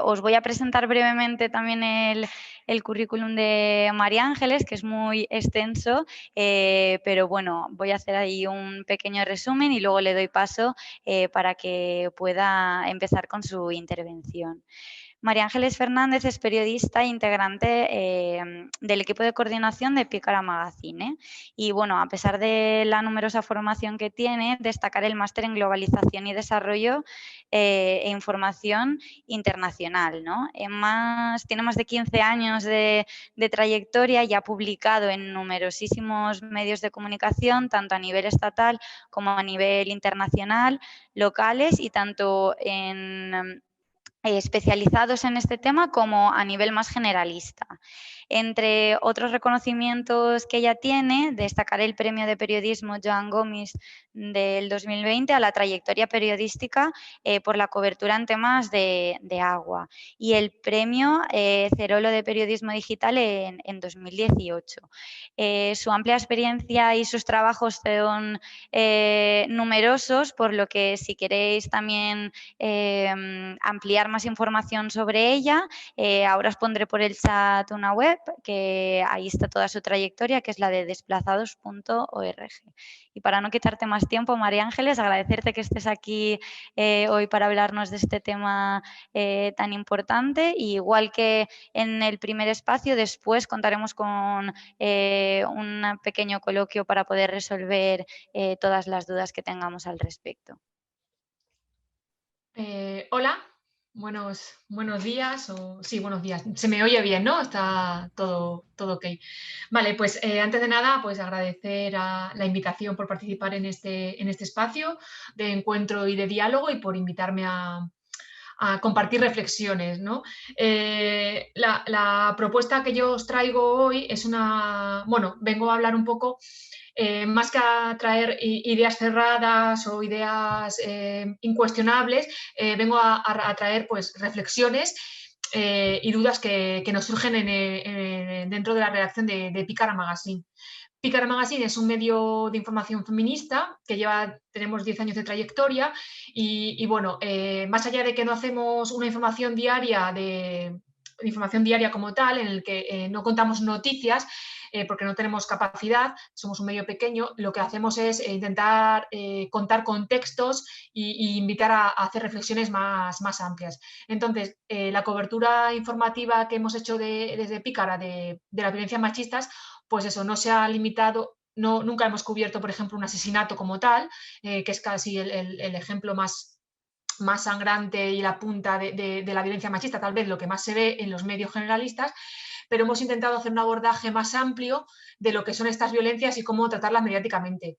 Os voy a presentar brevemente también el currículum de María Ángeles, que es muy extenso, pero bueno, voy a hacer ahí un pequeño resumen y luego le doy paso para que pueda empezar con su intervención. María Ángeles Fernández es periodista e integrante del equipo de coordinación de Pícara Magazine. Y bueno, a pesar de la numerosa formación que tiene, destacar el máster en globalización y desarrollo e información internacional, ¿no? Tiene más de 15 años de trayectoria y ha publicado en numerosísimos medios de comunicación, tanto a nivel estatal como a nivel internacional, locales y tanto en especializados en este tema como a nivel más generalista. Entre otros reconocimientos que ella tiene, destacaré el Premio de Periodismo Joan Gomis del 2020 a la trayectoria periodística por la cobertura en temas de agua y el Premio Cerolo de Periodismo Digital en 2018. Su amplia experiencia y sus trabajos son numerosos, por lo que si queréis también ampliar más información sobre ella, ahora os pondré por el chat una web que ahí está toda su trayectoria, que es la de desplazados.org. Y para no quitarte más tiempo, María Ángeles, agradecerte que estés aquí hoy para hablarnos de este tema tan importante. Y igual que en el primer espacio, después contaremos con un pequeño coloquio para poder resolver todas las dudas que tengamos al respecto. Hola, buenos días, o sí, buenos días. Se me oye bien, ¿no? Está todo ok. Vale, pues antes de nada, pues agradecer la invitación por participar en este espacio de encuentro y de diálogo y por invitarme a compartir reflexiones, ¿no? La propuesta que yo os traigo hoy es bueno, vengo a hablar un poco más que a traer ideas cerradas o ideas incuestionables, vengo a traer pues, reflexiones y dudas que nos surgen dentro de la redacción de Pícara Magazine. Pícara Magazine es un medio de información feminista que tenemos 10 años de trayectoria y bueno, más allá de que no hacemos una información diaria de información diaria como tal, en el que no contamos noticias, porque no tenemos capacidad, somos un medio pequeño, lo que hacemos es intentar contar contextos y invitar a hacer reflexiones más amplias. Entonces, la cobertura informativa que hemos hecho desde Pícara de las violencias machistas, pues eso, no se ha limitado, nunca hemos cubierto, por ejemplo, un asesinato como tal, que es casi el ejemplo más sangrante y la punta de la violencia machista, tal vez lo que más se ve en los medios generalistas, pero hemos intentado hacer un abordaje más amplio de lo que son estas violencias y cómo tratarlas mediáticamente.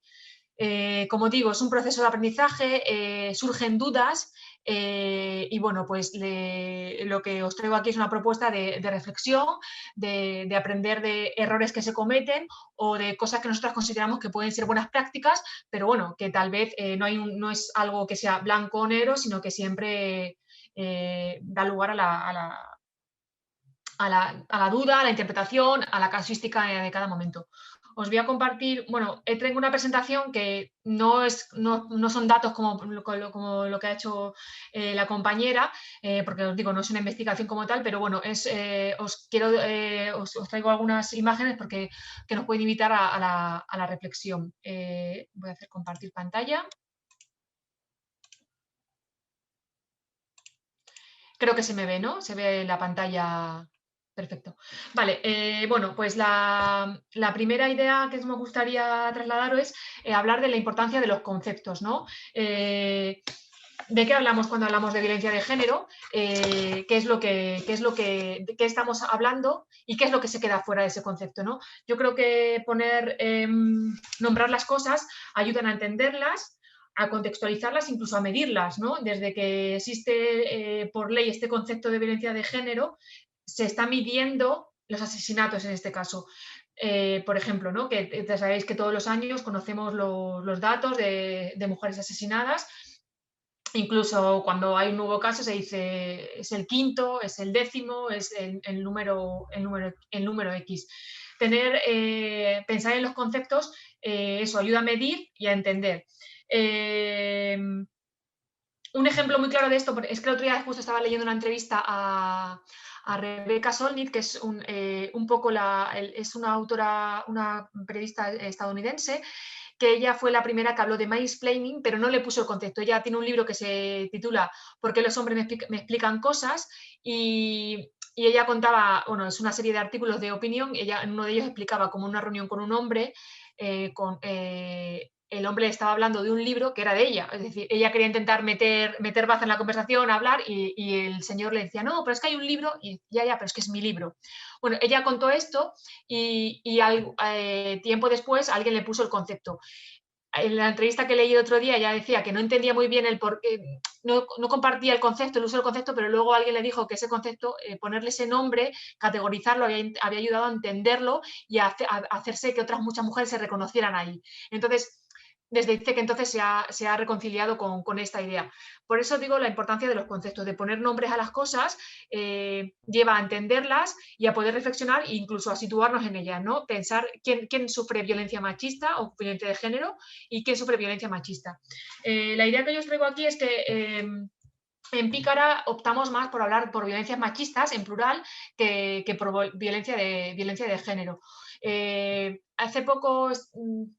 Como digo, es un proceso de aprendizaje, surgen dudas y bueno, pues lo que os traigo aquí es una propuesta de reflexión, de aprender de errores que se cometen o de cosas que nosotros consideramos que pueden ser buenas prácticas, pero bueno, que tal vez no es algo que sea blanco o negro, sino que siempre da lugar a la duda, a la interpretación, a la casuística de cada momento. Os voy a compartir, bueno, traigo una presentación que no son datos como lo que ha hecho la compañera, porque os digo, no es una investigación como tal, pero bueno, os traigo algunas imágenes porque que nos pueden invitar a la reflexión. Voy a hacer compartir pantalla. Creo que se me ve, ¿no? Se ve la pantalla. Perfecto. Vale, bueno, pues la primera idea que me gustaría trasladaros es hablar de la importancia de los conceptos, ¿no? ¿De qué hablamos cuando hablamos de violencia de género? ¿De qué estamos hablando y qué es lo que se queda fuera de ese concepto, ¿no? Yo creo que nombrar las cosas ayudan a entenderlas, a contextualizarlas, incluso a medirlas, ¿no? Desde que existe por ley este concepto de violencia de género, se está midiendo los asesinatos en este caso. Por ejemplo, ¿no? Que ya sabéis que todos los años conocemos los datos de mujeres asesinadas. Incluso cuando hay un nuevo caso se dice es el quinto, es el décimo, es el número X. Pensar en los conceptos, eso ayuda a medir y a entender. un ejemplo muy claro de esto es que el otro día justo estaba leyendo una entrevista a Rebecca Solnit, que es un poco es una autora, una periodista estadounidense, que ella fue la primera que habló de mansplaining, pero no le puso el concepto. Ella tiene un libro que se titula ¿Por qué los hombres me explican cosas? Y ella contaba, bueno, es una serie de artículos de opinión, ella en uno de ellos explicaba como una reunión con un hombre, el hombre estaba hablando de un libro que era de ella, es decir, ella quería intentar meter baza en la conversación, hablar, y el señor le decía, no, pero es que hay un libro, y ya, pero es que es mi libro. Bueno, ella contó esto y al tiempo después alguien le puso el concepto. En la entrevista que leí el otro día ella decía que no entendía muy bien el por qué, no compartía el concepto, el uso del concepto, pero luego alguien le dijo que ese concepto, ponerle ese nombre, categorizarlo, había ayudado a entenderlo y a hacerse que otras muchas mujeres se reconocieran ahí. Entonces, dice que entonces se ha reconciliado con esta idea. Por eso digo la importancia de los conceptos, de poner nombres a las cosas, lleva a entenderlas y a poder reflexionar e incluso a situarnos en ellas, ¿no? Pensar quién sufre violencia machista o violencia de género y quién sufre violencia machista. La idea que yo os traigo aquí es que en Pícara optamos más por hablar por violencias machistas en plural que por violencia de género. Hace poco,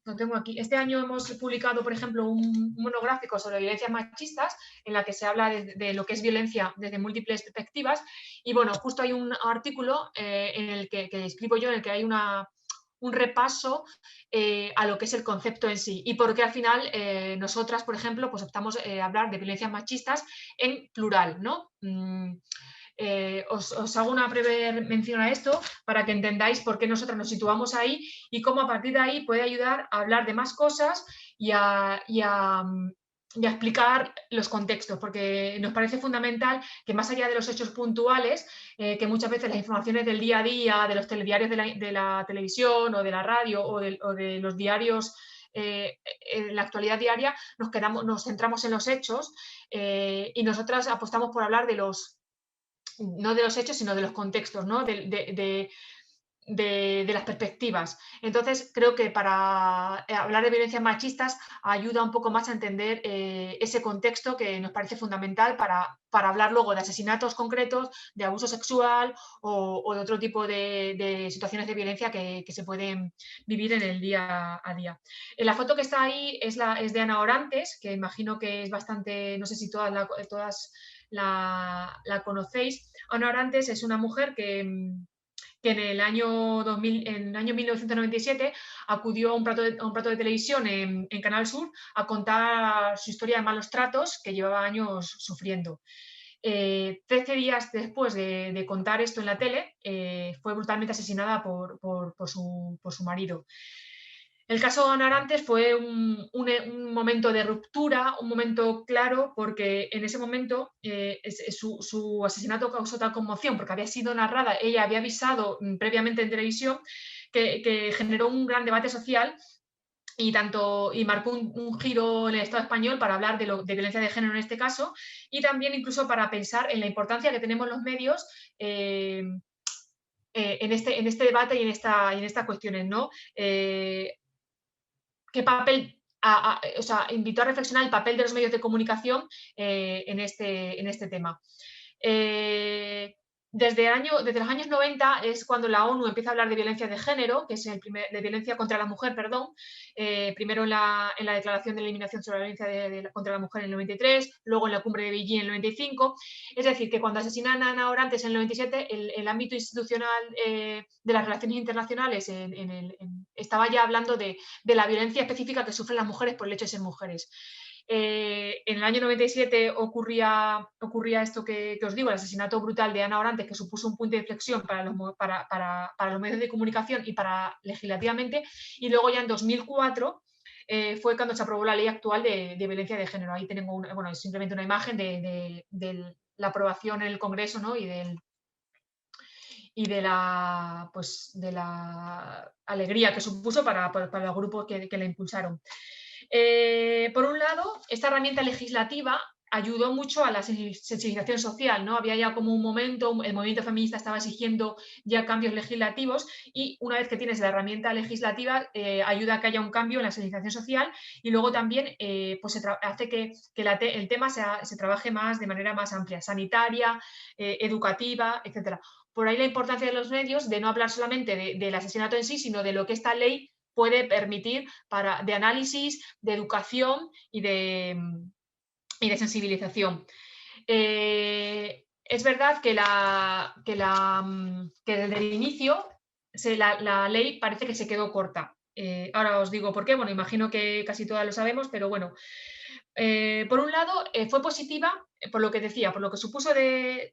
lo tengo aquí, este año hemos publicado, por ejemplo, un monográfico sobre violencias machistas en la que se habla de lo que es violencia desde múltiples perspectivas. Y bueno, justo hay un artículo en el que escribo yo, en el que hay un repaso a lo que es el concepto en sí y por qué al final nosotras, por ejemplo, pues optamos a hablar de violencias machistas en plural, ¿no? Os hago una breve mención a esto para que entendáis por qué nosotras nos situamos ahí y cómo a partir de ahí puede ayudar a hablar de más cosas y a explicar los contextos, porque nos parece fundamental que más allá de los hechos puntuales, que muchas veces las informaciones del día a día, de los telediarios de la televisión o de la radio o de los diarios, en la actualidad diaria, nos centramos en los hechos y nosotras apostamos por hablar no de los hechos, sino de los contextos, ¿no? De las perspectivas. Entonces, creo que para hablar de violencias machistas ayuda un poco más a entender ese contexto que nos parece fundamental para hablar luego de asesinatos concretos, de abuso sexual o de otro tipo de situaciones de violencia que se pueden vivir en el día a día. La foto que está ahí es de Ana Orantes, que imagino que es bastante, no sé si todas la conocéis. Ana Orantes es una mujer que en el año 2000, en el año 1997 acudió a un plato de televisión en Canal Sur a contar su historia de malos tratos que llevaba años sufriendo. 13 días después de contar esto en la tele, fue brutalmente asesinada por su marido. El caso Ana Arantes fue un momento de ruptura, un momento claro, porque en ese momento su asesinato causó tal conmoción, porque había sido narrada, ella había avisado previamente en televisión, que generó un gran debate social y marcó un giro en el Estado español para hablar de violencia de género en este caso, y también incluso para pensar en la importancia que tenemos los medios en este debate y en estas cuestiones, ¿no? ¿Qué papel, o sea, invito a reflexionar el papel de los medios de comunicación en este tema? Desde los años 90 es cuando la ONU empieza a hablar de violencia de género, que es de violencia contra la mujer, perdón, primero en la Declaración de Eliminación sobre la Violencia contra la Mujer en el 93, luego en la Cumbre de Beijing en el 95. Es decir, que cuando asesinan a Ana Orantes en el 97, el ámbito institucional de las relaciones internacionales estaba ya hablando de la violencia específica que sufren las mujeres por el hecho de ser mujeres. En el año 97 ocurría esto que os digo, el asesinato brutal de Ana Orantes, que supuso un punto de inflexión para los medios de comunicación y para legislativamente, y luego ya en 2004 fue cuando se aprobó la ley actual de violencia de género. Ahí tenemos es simplemente una imagen de la aprobación en el Congreso, ¿no? y de la alegría que supuso para los grupos que la impulsaron. Por un lado, esta herramienta legislativa ayudó mucho a la sensibilización social, ¿no? Había ya como un momento, el movimiento feminista estaba exigiendo ya cambios legislativos y una vez que tienes la herramienta legislativa, ayuda a que haya un cambio en la sensibilización social y luego también pues hace que el tema se trabaje más de manera más amplia, sanitaria, educativa, etcétera. Por ahí la importancia de los medios, de no hablar solamente del asesinato en sí, sino de lo que esta ley puede permitir de análisis, de educación y de sensibilización. Es verdad que desde el inicio la ley parece que se quedó corta. Ahora os digo por qué, bueno, imagino que casi todas lo sabemos, pero bueno. Por un lado, fue positiva, por lo que decía, por lo que supuso de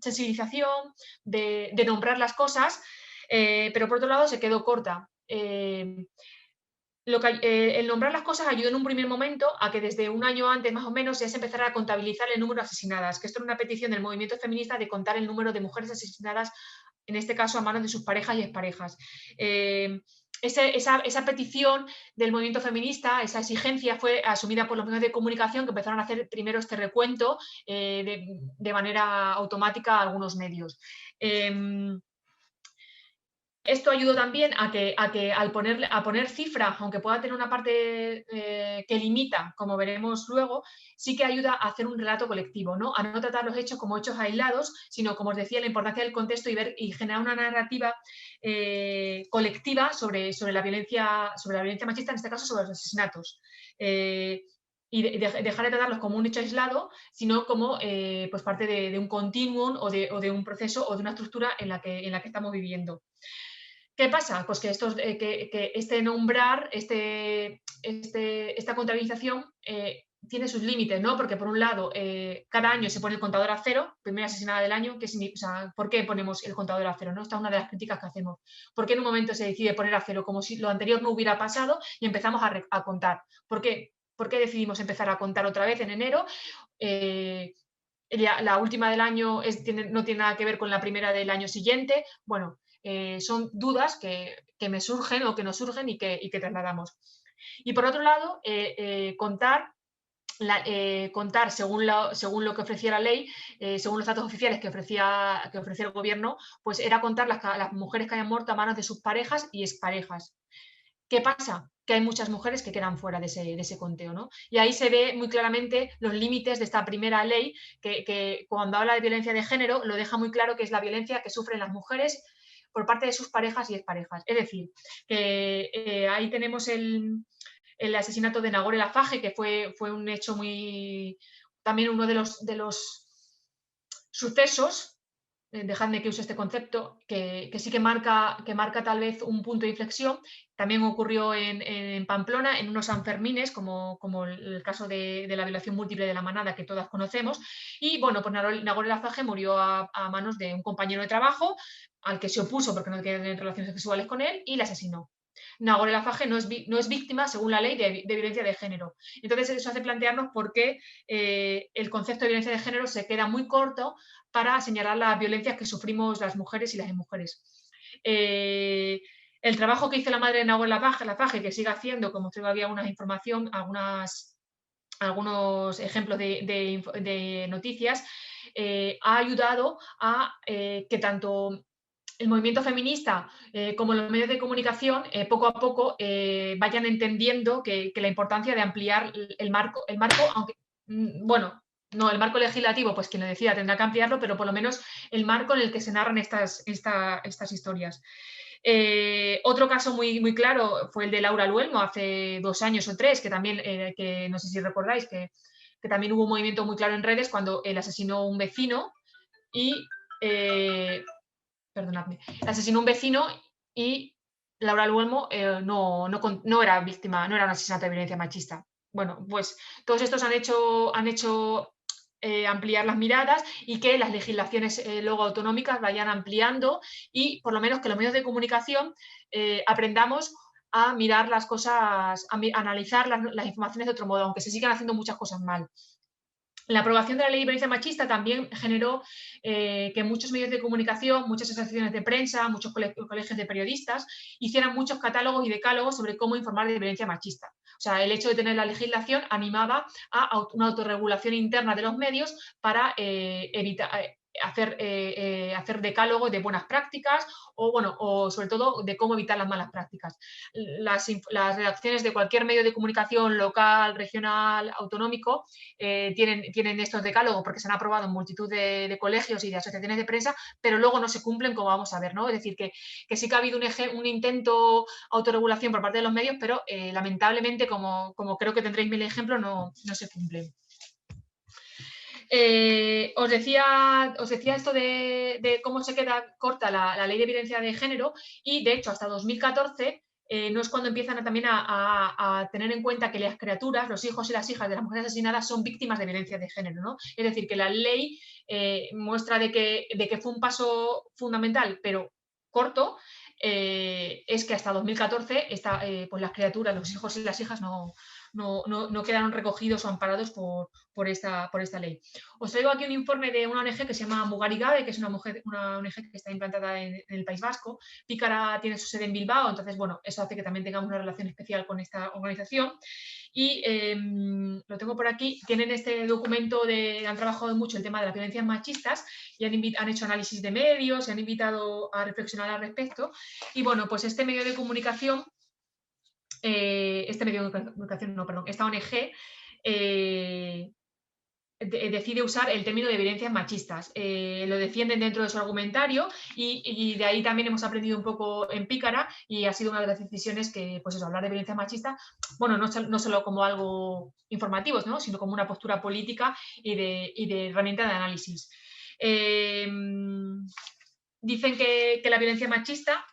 sensibilización, de nombrar las cosas, pero por otro lado se quedó corta. El nombrar las cosas ayudó en un primer momento a que desde un año antes más o menos ya se empezara a contabilizar el número de asesinadas, que esto era una petición del movimiento feminista de contar el número de mujeres asesinadas, en este caso a manos de sus parejas y exparejas. Esa petición del movimiento feminista, esa exigencia fue asumida por los medios de comunicación que empezaron a hacer primero este recuento de manera automática a algunos medios. Esto ayudó también a que al poner cifra, aunque pueda tener una parte que limita, como veremos luego, sí que ayuda a hacer un relato colectivo, ¿no? A no tratar los hechos como hechos aislados, sino, como os decía, la importancia del contexto y generar una narrativa colectiva sobre la violencia machista, en este caso sobre los asesinatos. Y dejar de tratarlos como un hecho aislado, sino como pues parte de un continuum o de un proceso o de una estructura en la que estamos viviendo. ¿Qué pasa? Pues que este nombrar, esta contabilización tiene sus límites, ¿no? Porque por un lado, cada año se pone el contador a cero, primera asesinada del año, ¿por qué ponemos el contador a cero? ¿No? Esta es una de las críticas que hacemos. ¿Por qué en un momento se decide poner a cero como si lo anterior no hubiera pasado y empezamos a contar? ¿Por qué? ¿Por qué decidimos empezar a contar otra vez en enero? La última del año no tiene nada que ver con la primera del año siguiente. Bueno, son dudas que me surgen o que nos surgen y que trasladamos. Y por otro lado, contar según lo que ofrecía la ley, según los datos oficiales que ofrecía el gobierno, pues era contar las mujeres que hayan muerto a manos de sus parejas y exparejas. ¿Qué pasa? Que hay muchas mujeres que quedan fuera de ese conteo, ¿no? Y ahí se ve muy claramente los límites de esta primera ley que cuando habla de violencia de género lo deja muy claro, que es la violencia que sufren las mujeres por parte de sus parejas y exparejas. Es decir, que ahí tenemos el asesinato de Nagore Laffage, que fue un hecho también uno de los sucesos, dejadme que use este concepto, que sí que marca tal vez un punto de inflexión. También ocurrió en Pamplona, en unos Sanfermines, como el caso de la violación múltiple de la manada que todas conocemos. Y bueno, pues Nagore Laffage murió a manos de un compañero de trabajo al que se opuso porque no quería tener relaciones sexuales con él y le asesinó. Nagore Laffage no es víctima, según la ley, de violencia de género. Entonces, eso hace plantearnos por qué el concepto de violencia de género se queda muy corto para señalar las violencias que sufrimos las mujeres y las mujeres. El trabajo que hizo la madre de Nagore Laffage, que sigue haciendo, como traigo había alguna información, algunos ejemplos de noticias, ha ayudado a que tanto el movimiento feminista como los medios de comunicación poco a poco vayan entendiendo que la importancia de ampliar el marco, aunque, bueno, no, el marco legislativo, pues quien lo decida tendrá que ampliarlo, pero por lo menos el marco en el que se narran estas historias. Otro caso muy, muy claro fue el de Laura Luelmo hace 2 años o 3, que también, que no sé si recordáis, que también hubo un movimiento muy claro en redes cuando él asesinó un vecino y perdonadme, asesinó un vecino y Laura Luelmo no era víctima, no era un asesinato de violencia machista. Bueno, pues todos estos han hecho ampliar las miradas y que las legislaciones luego autonómicas vayan ampliando y por lo menos que los medios de comunicación aprendamos a mirar las cosas, a analizar las informaciones de otro modo, aunque se sigan haciendo muchas cosas mal. La aprobación de la ley de violencia machista también generó que muchos medios de comunicación, muchas asociaciones de prensa, muchos colegios de periodistas hicieran muchos catálogos y decálogos sobre cómo informar de violencia machista. O sea, el hecho de tener la legislación animaba a una autorregulación interna de los medios para evitar... hacer decálogo de buenas prácticas o sobre todo de cómo evitar las malas prácticas. Las redacciones de cualquier medio de comunicación local, regional, autonómico tienen estos decálogos porque se han aprobado en multitud de colegios y de asociaciones de prensa, pero luego no se cumplen, como vamos a ver, ¿no? Es decir, que sí que ha habido un intento autorregulación por parte de los medios, pero lamentablemente, como creo que tendréis mil ejemplos, no se cumplen. Os decía esto de cómo se queda corta la ley de violencia de género y, de hecho, hasta 2014 no es cuando empiezan también a tener en cuenta que las criaturas, los hijos y las hijas de las mujeres asesinadas son víctimas de violencia de género, ¿no? Es decir, que la ley muestra de que fue un paso fundamental, pero corto, es que hasta 2014 pues las criaturas, los hijos y las hijas no quedaron recogidos o amparados por esta ley. Os traigo aquí un informe de una ONG que se llama Mugarigabe, que es una ONG que está implantada en el País Vasco. Pícara tiene su sede en Bilbao, entonces, bueno, eso hace que también tengamos una relación especial con esta organización. Y lo tengo por aquí. Tienen este documento, han trabajado mucho el tema de las violencias machistas y han hecho análisis de medios, se han invitado a reflexionar al respecto. Y bueno, pues este medio de comunicación, esta ONG decide usar el término de violencias machistas. Lo defienden dentro de su argumentario y de ahí también hemos aprendido un poco en Pícara y ha sido una de las decisiones que, pues eso, hablar de violencia machista, bueno, no solo como algo informativo, ¿no? Sino como una postura política y de herramienta de análisis. Dicen que la violencia machista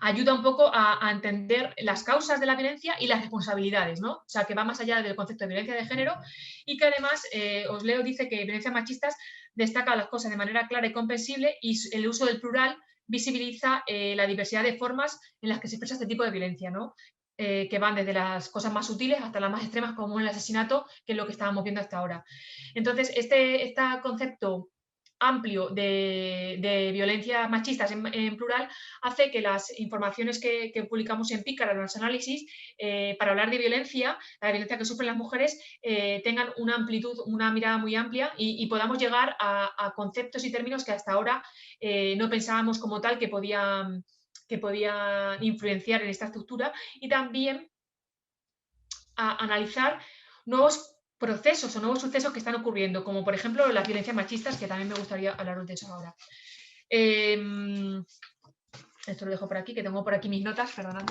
ayuda un poco a entender las causas de la violencia y las responsabilidades, ¿no? O sea, que va más allá del concepto de violencia de género y que además, os leo, dice que violencias machistas destaca las cosas de manera clara y comprensible y el uso del plural visibiliza la diversidad de formas en las que se expresa este tipo de violencia, ¿no? Que van desde las cosas más sutiles hasta las más extremas, como el asesinato, que es lo que estábamos viendo hasta ahora. Entonces, este concepto amplio de violencias machistas en plural hace que las informaciones que publicamos en Pícara, en los análisis, para hablar de violencia, la violencia que sufren las mujeres, tengan una amplitud, una mirada muy amplia y podamos llegar a conceptos y términos que hasta ahora no pensábamos como tal que podían influenciar en esta estructura y también a analizar nuevos procesos o nuevos sucesos que están ocurriendo, como por ejemplo las violencias machistas, que también me gustaría hablaros de eso ahora. Esto lo dejo por aquí, que tengo por aquí mis notas, perdonad.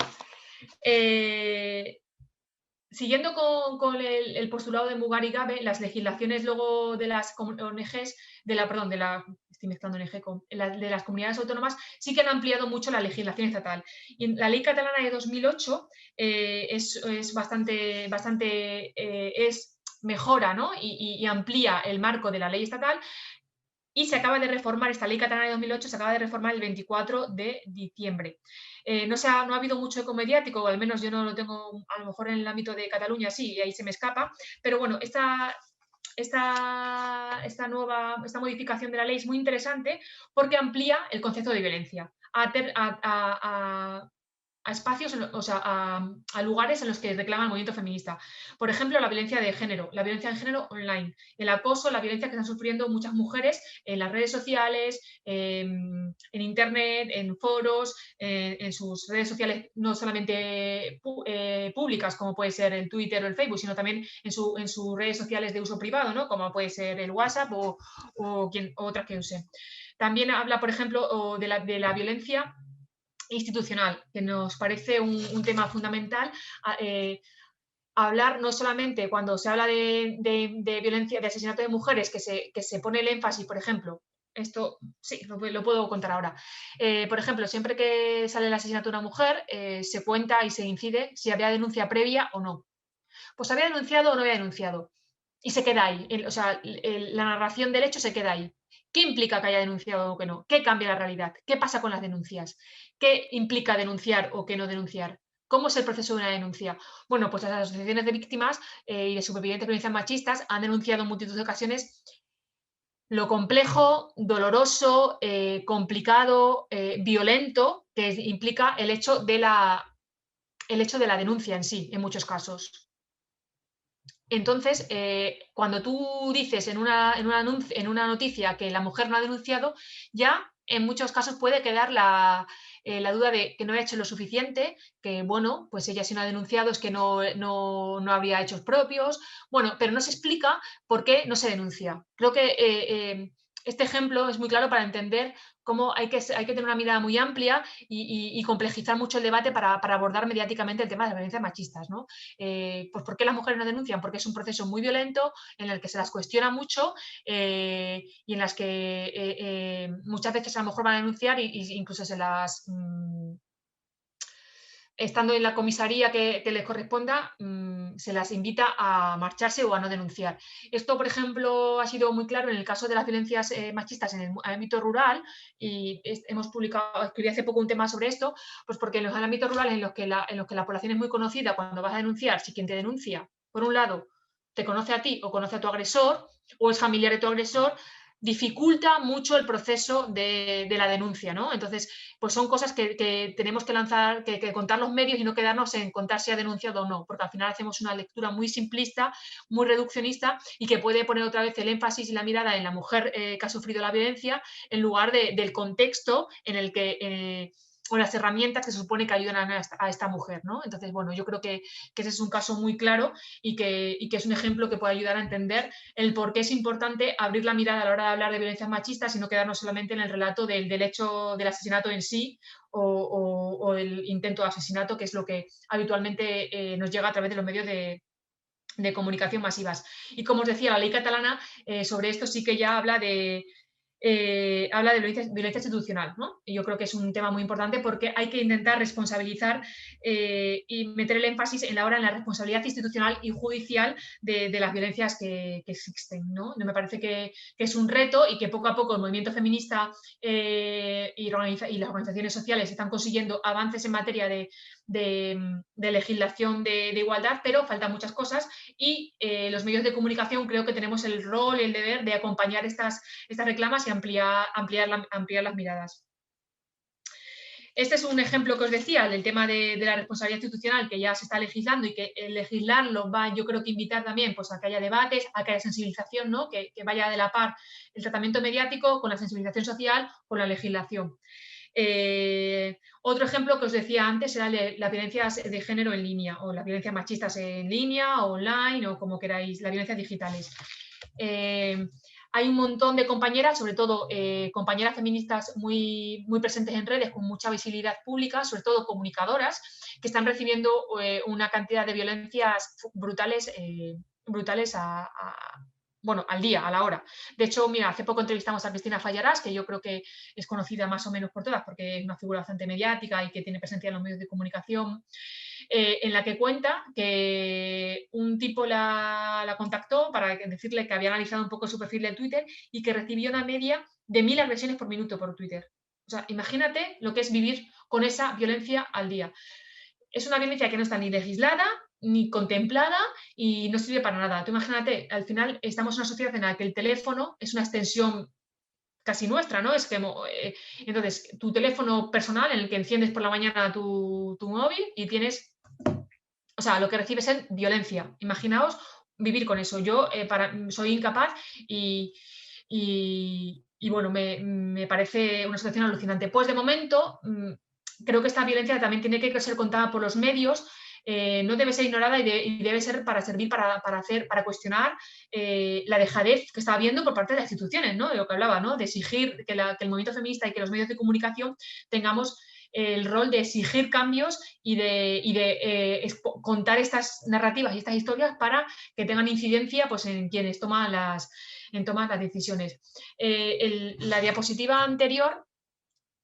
Siguiendo con el postulado de Mugarigabe, las legislaciones luego de las ONGs, estoy mezclando ONG de las comunidades autónomas, sí que han ampliado mucho la legislación estatal. Y la ley catalana de 2008 es bastante mejora, ¿no? y amplía el marco de la ley estatal. Y se acaba de reformar, esta ley catalana de 2008 se acaba de reformar el 24 de diciembre. No ha habido mucho eco mediático, o al menos yo no lo tengo, a lo mejor en el ámbito de Cataluña sí, y ahí se me escapa, pero bueno, esta modificación de la ley es muy interesante porque amplía el concepto de violencia a espacios, o sea, a lugares en los que reclama el movimiento feminista. Por ejemplo, la violencia de género online, el acoso, la violencia que están sufriendo muchas mujeres en las redes sociales, en internet, en foros, en sus redes sociales no solamente públicas, como puede ser el Twitter o el Facebook, sino también en sus redes sociales de uso privado, ¿no? Como puede ser el WhatsApp o otras que use. También habla, por ejemplo, de la violencia institucional, que nos parece un tema fundamental. Hablar no solamente cuando se habla de violencia, de asesinato de mujeres, que se pone el énfasis, por ejemplo, esto sí, lo puedo contar ahora. Por ejemplo, siempre que sale el asesinato de una mujer, se cuenta y se incide si había denuncia previa o no. Pues había denunciado o no había denunciado. Y se queda ahí. O sea, la narración del hecho se queda ahí. ¿Qué implica que haya denunciado o que no? ¿Qué cambia la realidad? ¿Qué pasa con las denuncias? ¿Qué implica denunciar o qué no denunciar? ¿Cómo es el proceso de una denuncia? Bueno, pues las asociaciones de víctimas y de supervivientes de violencias machistas han denunciado en multitud de ocasiones lo complejo, doloroso, complicado, violento que implica el hecho de la el hecho de la denuncia en sí, en muchos casos. Entonces, cuando tú dices en una noticia que la mujer no ha denunciado, ya en muchos casos puede quedar la duda de que no ha hecho lo suficiente, que bueno, pues ella si no ha denunciado es que no habría hechos propios, bueno, pero no se explica por qué no se denuncia. Creo que este ejemplo es muy claro para entender cómo hay que tener una mirada muy amplia y complejizar mucho el debate para abordar mediáticamente el tema de las violencias machistas, ¿no? Pues ¿por qué las mujeres no denuncian? Porque es un proceso muy violento en el que se las cuestiona mucho y en las que muchas veces a lo mejor van a denunciar y incluso se las estando en la comisaría que les corresponda, se las invita a marcharse o a no denunciar. Esto, por ejemplo, ha sido muy claro en el caso de las violencias machistas en el ámbito rural y hemos publicado, escribí hace poco un tema sobre esto, pues porque en los ámbitos rurales en los que la población es muy conocida, cuando vas a denunciar, si quien te denuncia, por un lado, te conoce a ti o conoce a tu agresor o es familiar de tu agresor, dificulta mucho el proceso de la denuncia, ¿no? Entonces, pues son cosas que tenemos que lanzar, que contar los medios y no quedarnos en contar si ha denunciado o no, porque al final hacemos una lectura muy simplista, muy reduccionista y que puede poner otra vez el énfasis y la mirada en la mujer que ha sufrido la violencia en lugar del contexto en el que o las herramientas que se supone que ayudan a esta mujer, ¿no? Entonces, bueno, yo creo que ese es un caso muy claro y que es un ejemplo que puede ayudar a entender el por qué es importante abrir la mirada a la hora de hablar de violencias machistas y no quedarnos solamente en el relato del hecho del asesinato en sí o el intento de asesinato, que es lo que habitualmente nos llega a través de los medios de comunicación masivas. Y como os decía, la ley catalana sobre esto sí que ya habla de violencia institucional, ¿no? Y yo creo que es un tema muy importante porque hay que intentar responsabilizar y meter el énfasis en la responsabilidad institucional y judicial de las violencias que existen, ¿no? Me parece que es un reto y que poco a poco el movimiento feminista y las organizaciones sociales están consiguiendo avances en materia de legislación de igualdad, pero faltan muchas cosas y los medios de comunicación creo que tenemos el rol y el deber de acompañar estas reclamas y ampliar las miradas. Este es un ejemplo que os decía, del tema de la responsabilidad institucional que ya se está legislando y que el legislarlo va, yo creo que invitar también pues, a que haya debates, a que haya sensibilización, ¿no? que vaya de la par el tratamiento mediático con la sensibilización social, con la legislación. Otro ejemplo que os decía antes era las violencias de género en línea o las violencias machistas en línea o online o como queráis, las violencias digitales. Hay un montón de compañeras, sobre todo compañeras feministas muy, muy presentes en redes, con mucha visibilidad pública, sobre todo comunicadoras, que están recibiendo una cantidad de violencias brutales, brutales bueno, al día, a la hora. De hecho, mira, hace poco entrevistamos a Cristina Fallarás, que yo creo que es conocida más o menos por todas, porque es una figura bastante mediática y que tiene presencia en los medios de comunicación, en la que cuenta que un tipo la contactó para decirle que había analizado un poco su perfil de Twitter y que recibió una media de 1000 agresiones por minuto por Twitter. O sea, imagínate lo que es vivir con esa violencia al día. Es una violencia que no está ni legislada, ni contemplada y no sirve para nada. Tú imagínate, al final estamos en una sociedad en la que el teléfono es una extensión casi nuestra, ¿no? Es que, entonces, tu teléfono personal en el que enciendes por la mañana tu móvil y tienes, o sea, lo que recibes es violencia. Imaginaos vivir con eso. Yo soy incapaz y bueno, me parece una situación alucinante. Pues de momento, creo que esta violencia también tiene que ser contada por los medios, no debe ser ignorada y debe ser para servir para cuestionar la dejadez que está habiendo por parte de las instituciones, ¿no? De lo que hablaba, ¿no? De exigir que el movimiento feminista y que los medios de comunicación tengamos el rol de exigir cambios y de contar estas narrativas y estas historias para que tengan incidencia pues, en quienes toman las decisiones. La diapositiva anterior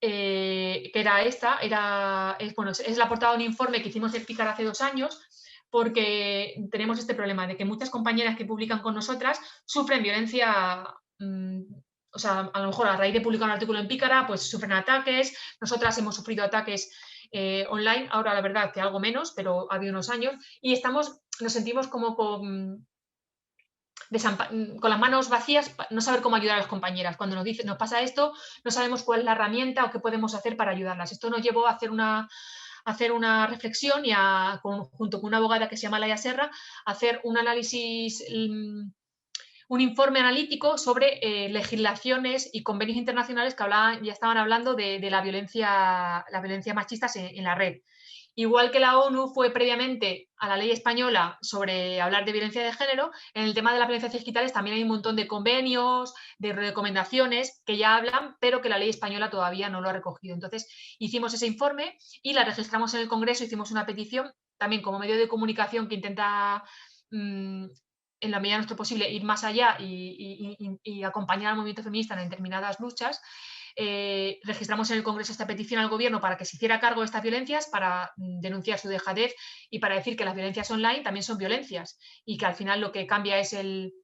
que era esta, es la portada de un informe que hicimos en PICAR hace 2 años, porque tenemos este problema de que muchas compañeras que publican con nosotras sufren violencia, o sea, a lo mejor a raíz de publicar un artículo en Pícara, pues sufren ataques, nosotras hemos sufrido ataques online, ahora la verdad que algo menos, pero ha habido unos años, y nos sentimos como con las manos vacías, no saber cómo ayudar a las compañeras. Cuando nos pasa esto, no sabemos cuál es la herramienta o qué podemos hacer para ayudarlas. Esto nos llevó a hacer una reflexión y junto con una abogada que se llama Laia Serra, hacer un análisis, un informe analítico sobre legislaciones y convenios internacionales que ya estaban hablando de la violencia machistas en la red. Igual que la ONU fue previamente a la ley española sobre hablar de violencia de género, en el tema de las violencias digitales también hay un montón de convenios, de recomendaciones que ya hablan, pero que la ley española todavía no lo ha recogido. Entonces, hicimos ese informe y la registramos en el Congreso, hicimos una petición también como medio de comunicación que intenta, en la medida de nuestro posible, ir más allá y acompañar al movimiento feminista en determinadas luchas. Registramos en el Congreso esta petición al Gobierno para que se hiciera cargo de estas violencias, para denunciar su dejadez y para decir que las violencias online también son violencias y que al final lo que cambia es el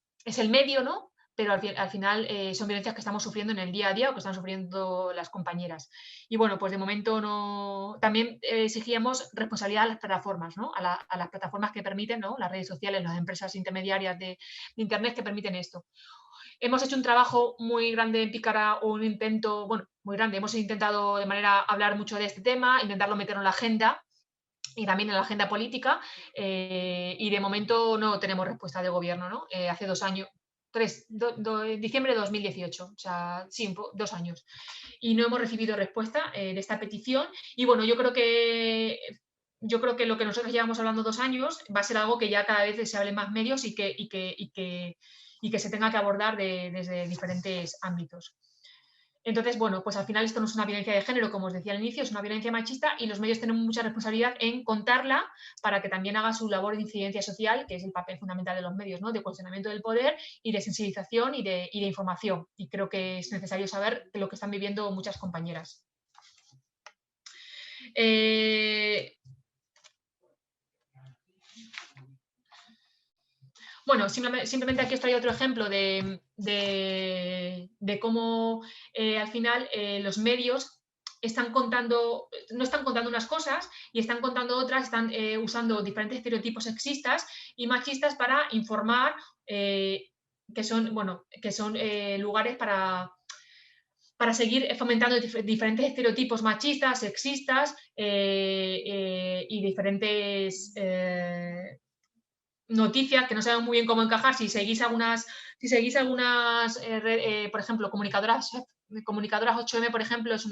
medio, ¿no? Pero al final son violencias que estamos sufriendo en el día a día o que están sufriendo las compañeras. Y bueno, pues de momento no. También exigíamos responsabilidad a las plataformas, ¿no? A las plataformas que permiten, ¿no? Las redes sociales, las empresas intermediarias de Internet que permiten esto. Hemos hecho un trabajo muy grande en Pícara, o un intento, bueno, muy grande. Hemos intentado de manera hablar mucho de este tema, intentarlo meter en la agenda y también en la agenda política, y de momento no tenemos respuesta de gobierno, ¿no? Hace 2 años, diciembre de 2018, o sea, sí, 2 años. Y no hemos recibido respuesta de esta petición. Y bueno, yo creo que lo que nosotros llevamos hablando 2 años va a ser algo que ya cada vez se hable en más medios y que se tenga que abordar desde diferentes ámbitos. Entonces, bueno, pues al final esto no es una violencia de género, como os decía al inicio, es una violencia machista y los medios tienen mucha responsabilidad en contarla para que también haga su labor de incidencia social, que es el papel fundamental de los medios, ¿no? De cuestionamiento del poder y de sensibilización y de información. Y creo que es necesario saber lo que están viviendo muchas compañeras. Bueno, simplemente aquí os traigo otro ejemplo de cómo al final los medios no están contando unas cosas y están contando otras, están usando diferentes estereotipos sexistas y machistas para informar, que son lugares para seguir fomentando diferentes estereotipos machistas, sexistas y diferentes noticias que no saben muy bien cómo encajar. Si seguís algunas por ejemplo, comunicadoras 8M, por ejemplo, es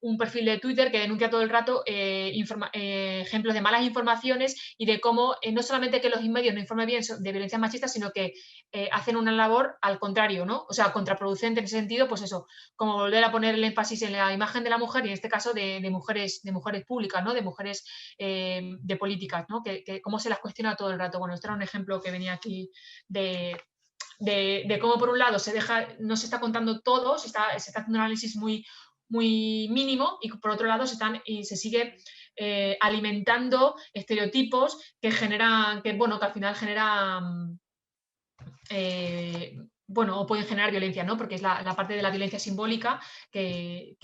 un perfil de Twitter que denuncia todo el rato ejemplos de malas informaciones y de cómo no solamente que los medios no informen bien de violencias machistas, sino que hacen una labor al contrario, ¿no? O sea, contraproducente en ese sentido, pues eso, como volver a poner el énfasis en la imagen de la mujer y en este caso de mujeres públicas, ¿no? De mujeres de políticas, ¿no? Que cómo se las cuestiona todo el rato. Bueno, este era un ejemplo que venía aquí de cómo por un lado no se está contando todo, se está haciendo un análisis muy mínimo y por otro lado se sigue alimentando estereotipos que al final generan o pueden generar violencia, ¿no? Porque es la parte de la violencia simbólica que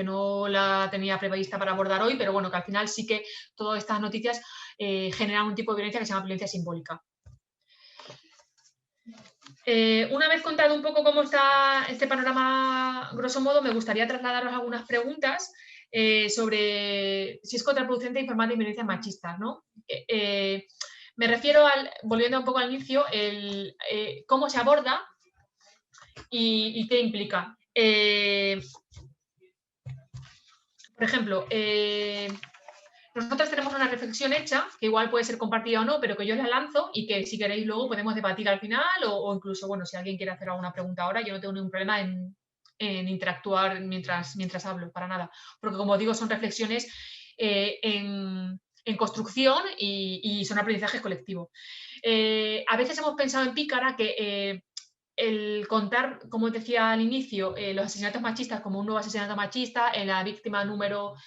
no la tenía prevista para abordar hoy, pero bueno, que al final sí que todas estas noticias generan un tipo de violencia que se llama violencia simbólica. Una vez contado un poco cómo está este panorama, grosso modo, me gustaría trasladaros algunas preguntas sobre si es contraproducente informar de violencias machistas, ¿no? Me refiero volviendo un poco al inicio, cómo se aborda y qué implica. Por ejemplo, nosotros tenemos una reflexión hecha, que igual puede ser compartida o no, pero que yo la lanzo y que si queréis luego podemos debatir al final o incluso, bueno, si alguien quiere hacer alguna pregunta ahora, yo no tengo ningún problema en interactuar mientras hablo, para nada. Porque como digo, son reflexiones en construcción y son aprendizajes colectivos. A veces hemos pensado en Pícara que el contar, como decía al inicio, los asesinatos machistas como un nuevo asesinato machista en la víctima número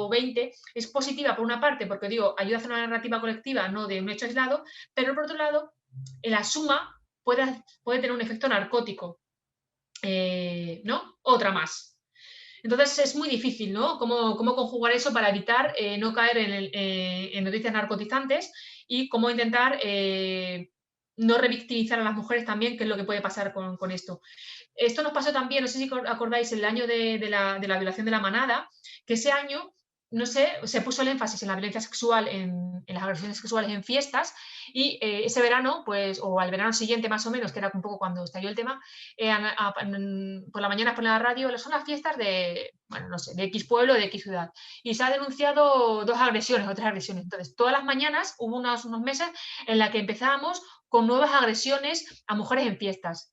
20, es positiva por una parte, porque digo, ayuda a hacer una narrativa colectiva, no de un hecho aislado, pero por otro lado, en la suma puede tener un efecto narcótico, ¿no? Otra más. Entonces es muy difícil, ¿no? Cómo conjugar eso para evitar no caer en noticias narcotizantes y cómo intentar no revictimizar a las mujeres también, que es lo que puede pasar con esto. Esto nos pasó también, no sé si acordáis, el año de la violación de la manada, que ese año, no sé, se puso el énfasis en la violencia sexual, en las agresiones sexuales en fiestas, y ese verano, pues, o al verano siguiente más o menos, que era un poco cuando estalló el tema, por la mañana ponen la radio, son las fiestas de, bueno, no sé, de X pueblo, de X ciudad, y se ha denunciado 2 agresiones o 3 agresiones. Entonces, todas las mañanas hubo unos meses en la que empezábamos con nuevas agresiones a mujeres en fiestas.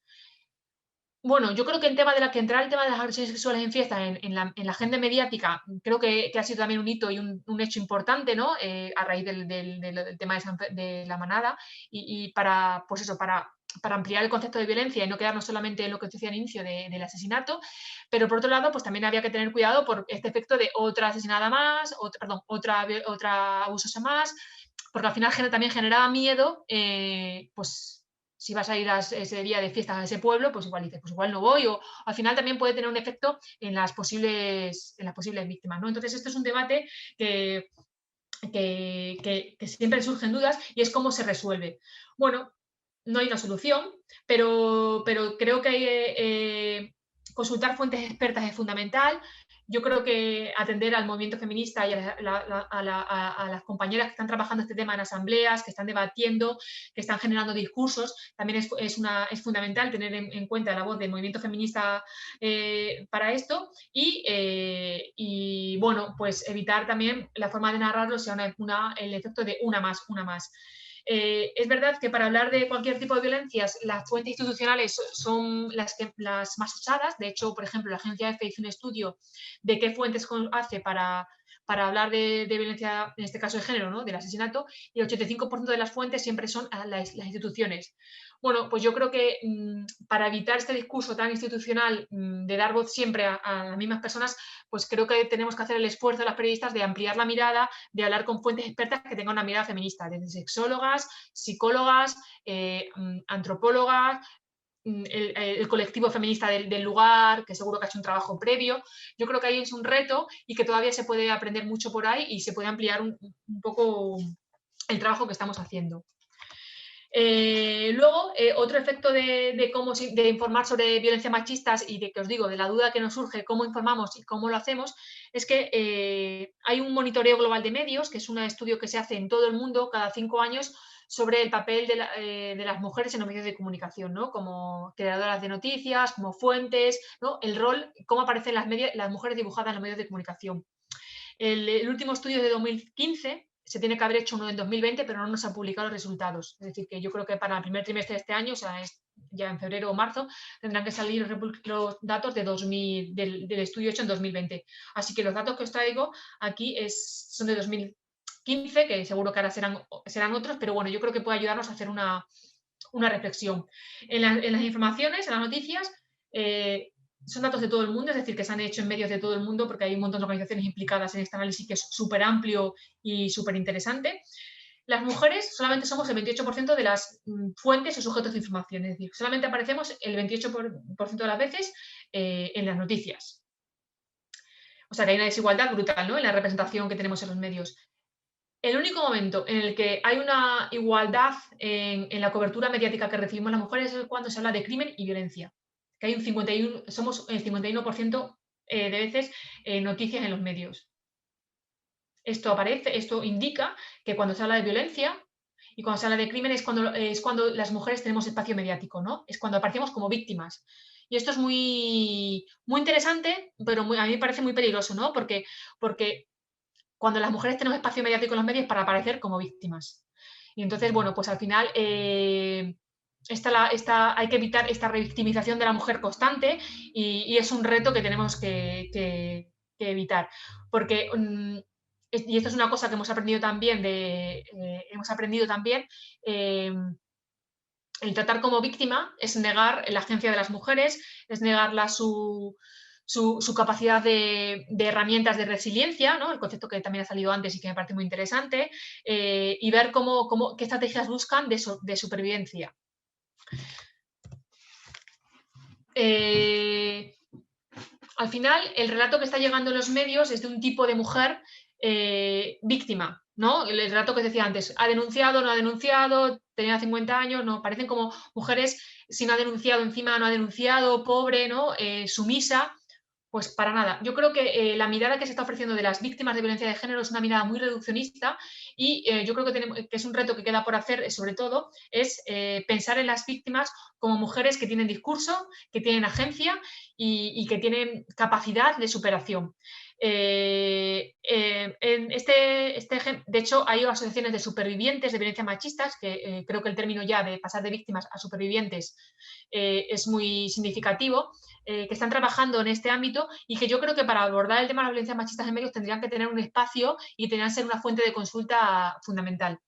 Bueno, yo creo que que entrar el tema de las agresiones sexuales en fiestas en la agenda mediática, creo que ha sido también un hito y un hecho importante, ¿no? A raíz del tema de la manada y para, pues eso, para ampliar el concepto de violencia y no quedarnos solamente en lo que os decía al inicio del asesinato, pero por otro lado, pues también había que tener cuidado por este efecto de otra asesinada más, otra abusosa más, porque al final también generaba miedo, pues si vas a ir ese día de fiesta a ese pueblo, pues igual dices, pues igual no voy, o al final también puede tener un efecto en las posibles víctimas, ¿no? Entonces, esto es un debate que siempre surgen dudas y es cómo se resuelve. Bueno, no hay una solución, pero creo que consultar fuentes expertas es fundamental. Yo creo que atender al movimiento feminista y a las compañeras que están trabajando este tema en asambleas, que están debatiendo, que están generando discursos, también es fundamental tener en cuenta la voz del movimiento feminista para esto y, bueno, pues evitar también la forma de narrarlo sea el efecto de una más, una más. Es verdad que para hablar de cualquier tipo de violencias, las fuentes institucionales son las más usadas. De hecho, por ejemplo, la agencia EFE hizo un estudio de qué fuentes hace para hablar de violencia, en este caso de género, ¿no? Del asesinato, y el 85% de las fuentes siempre son las instituciones. Bueno, pues yo creo que para evitar este discurso tan institucional de dar voz siempre a las mismas personas, pues creo que tenemos que hacer el esfuerzo de las periodistas de ampliar la mirada, de hablar con fuentes expertas que tengan una mirada feminista, desde sexólogas, psicólogas, antropólogas, el colectivo feminista del lugar, que seguro que ha hecho un trabajo previo. Yo creo que ahí es un reto y que todavía se puede aprender mucho por ahí y se puede ampliar un poco el trabajo que estamos haciendo. Luego, otro efecto de informar sobre violencia machistas y de que os digo, de la duda que nos surge cómo informamos y cómo lo hacemos, es que hay un monitoreo global de medios, que es un estudio que se hace en todo el mundo cada 5 años sobre el papel de las mujeres en los medios de comunicación, ¿no? Como creadoras de noticias, como fuentes, ¿no? El rol, cómo aparecen las mujeres dibujadas en los medios de comunicación. El último estudio es de 2015, se tiene que haber hecho uno en 2020, pero no nos han publicado los resultados. Es decir, que yo creo que para el primer trimestre de este año, o sea, ya en febrero o marzo, tendrán que salir los datos del estudio hecho en 2020. Así que los datos que os traigo aquí son de 2015, que seguro que ahora serán otros, pero bueno, yo creo que puede ayudarnos a hacer una reflexión. En las informaciones, en las noticias, son datos de todo el mundo, es decir, que se han hecho en medios de todo el mundo porque hay un montón de organizaciones implicadas en este análisis que es súper amplio y súper interesante. Las mujeres solamente somos el 28% de las fuentes o sujetos de información, es decir, solamente aparecemos el 28% de las veces en las noticias. O sea que hay una desigualdad brutal, ¿no?, en la representación que tenemos en los medios. El único momento en el que hay una igualdad en la cobertura mediática que recibimos las mujeres es cuando se habla de crimen y violencia. Que hay somos el 51% de veces noticias en los medios. Esto indica que cuando se habla de violencia y cuando se habla de crimen es cuando las mujeres tenemos espacio mediático, ¿no? Es cuando aparecemos como víctimas. Y esto es muy, muy interesante, pero a mí me parece muy peligroso, ¿no? Porque cuando las mujeres tenemos espacio mediático en los medios para aparecer como víctimas. Y entonces, bueno, pues al final hay que evitar esta revictimización de la mujer constante y es un reto que tenemos que evitar. Porque, y esto es una cosa que hemos aprendido también, el tratar como víctima es negar la agencia de las mujeres, es negarla su capacidad de herramientas de resiliencia, ¿no?, el concepto que también ha salido antes y que me parece muy interesante, y ver qué estrategias buscan de supervivencia. Al final, el relato que está llegando en los medios es de un tipo de mujer víctima, ¿no? El relato que decía antes, ha denunciado, no ha denunciado, tenía 50 años, no, parecen como mujeres, si no ha denunciado, encima no ha denunciado, pobre, ¿no? Sumisa. Pues para nada. Yo creo que la mirada que se está ofreciendo de las víctimas de violencia de género es una mirada muy reduccionista y yo creo que es un reto que queda por hacer, sobre todo, es pensar en las víctimas como mujeres que tienen discurso, que tienen agencia y que tienen capacidad de superación. De hecho, hay asociaciones de supervivientes de violencia machistas, que creo que el término ya de pasar de víctimas a supervivientes es muy significativo, que están trabajando en este ámbito y que yo creo que para abordar el tema de las violencias machistas en medios tendrían que tener un espacio y tendrían que ser una fuente de consulta fundamental.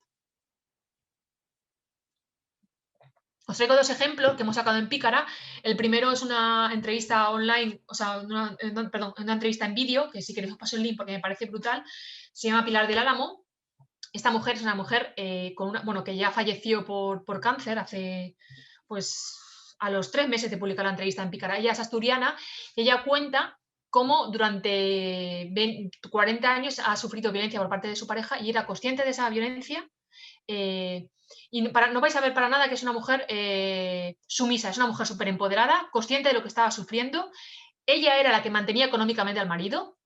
Os traigo dos ejemplos que hemos sacado en Pícara. El primero es una entrevista online, o sea, una entrevista en vídeo, que si queréis os paso el link porque me parece brutal. Se llama Pilar del Álamo. Esta mujer es una mujer que ya falleció por cáncer hace, pues, a los 3 meses de publicar la entrevista en Pícara. Ella es asturiana y ella cuenta cómo durante 40 años ha sufrido violencia por parte de su pareja y era consciente de esa violencia. Y no vais a ver para nada que es una mujer sumisa, es una mujer súper empoderada, consciente de lo que estaba sufriendo. Ella era la que mantenía económicamente al marido,